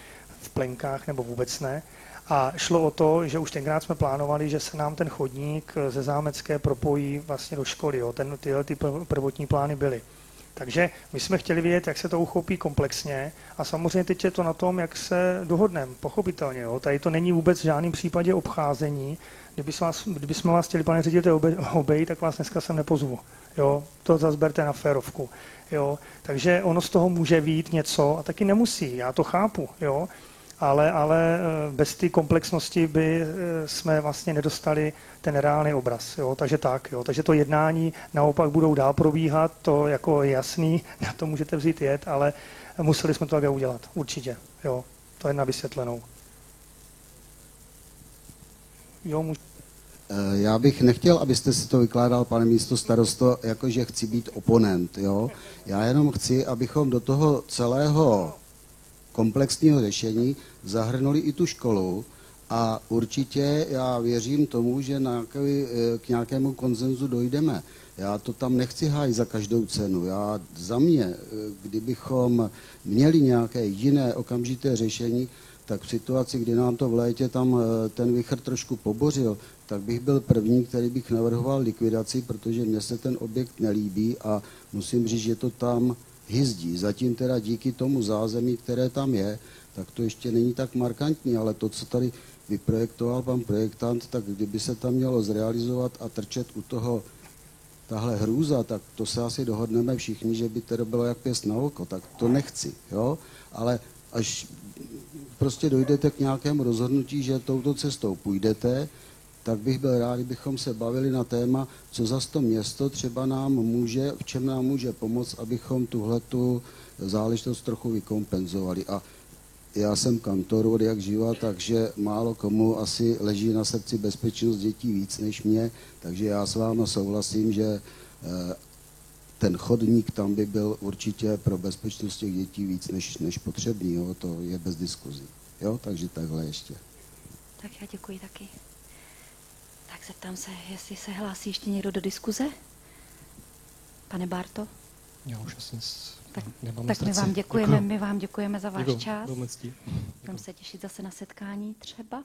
v plenkách nebo vůbec ne. A šlo o to, že už tenkrát jsme plánovali, že se nám ten chodník ze Zámecké propojí vlastně do školy. Jo. Tyhle prvotní plány byly. Takže my jsme chtěli vědět, jak se to uchopí komplexně a samozřejmě teď je to na tom, jak se dohodneme, pochopitelně. Jo. Tady to není vůbec v žádném případě obcházení. Kdybychom vás chtěli, pane ředitel, obejít, tak vás dneska sem nepozvu. Jo. To zase berte na férovku. Jo. Takže ono z toho může vyjít něco a taky nemusí, já to chápu. Jo. Ale bez té komplexnosti by jsme vlastně nedostali ten reálný obraz. Jo? Takže tak, jo? Takže to jednání naopak budou dál probíhat, to jako je jasný, na to můžete vzít jet, ale museli jsme to také udělat, určitě. Jo? To je na vysvětlenou. Jo, Já bych nechtěl, abyste si to vykládal, pane místostarosto, jakože chci být oponent. Jo? Já jenom chci, abychom do toho celého komplexního řešení zahrnuli i tu školu a určitě já věřím tomu, že k nějakému konsenzu dojdeme. Já to tam nechci hájit za každou cenu. Za mě, kdybychom měli nějaké jiné okamžité řešení, tak v situaci, kdy nám to v létě tam ten vichr trošku pobořil, tak bych byl první, který bych navrhoval likvidaci, protože mně se ten objekt nelíbí a musím říct, že to tam hyzdí. Zatím teda díky tomu zázemí, které tam je, tak to ještě není tak markantní, ale to, co tady vyprojektoval pan projektant, tak kdyby se tam mělo zrealizovat a trčet u toho tahle hrůza, tak to se asi dohodneme všichni, že by to bylo jak pěst na oko, tak to nechci, jo? Ale až prostě dojdete k nějakému rozhodnutí, že touto cestou půjdete, tak bych byl rád, kdybychom se bavili na téma, co zas to město třeba nám může, v čem nám může pomoct, abychom tuhletu záležitost trochu vykompenzovali. A já jsem kantor od jak živa, takže málo komu asi leží na srdci bezpečnost dětí víc než mě, takže já s vámi souhlasím, že ten chodník tam by byl určitě pro bezpečnost těch dětí víc než potřebný, jo? To je bez diskuzí. Jo? Takže takhle ještě. Tak já děkuji taky. Tak zeptám se, jestli se hlásí ještě někdo do diskuze? Pane Bárto? Já už asi nemám tak my vám děkujeme za váš čas. Budeme se těšit zase na setkání třeba.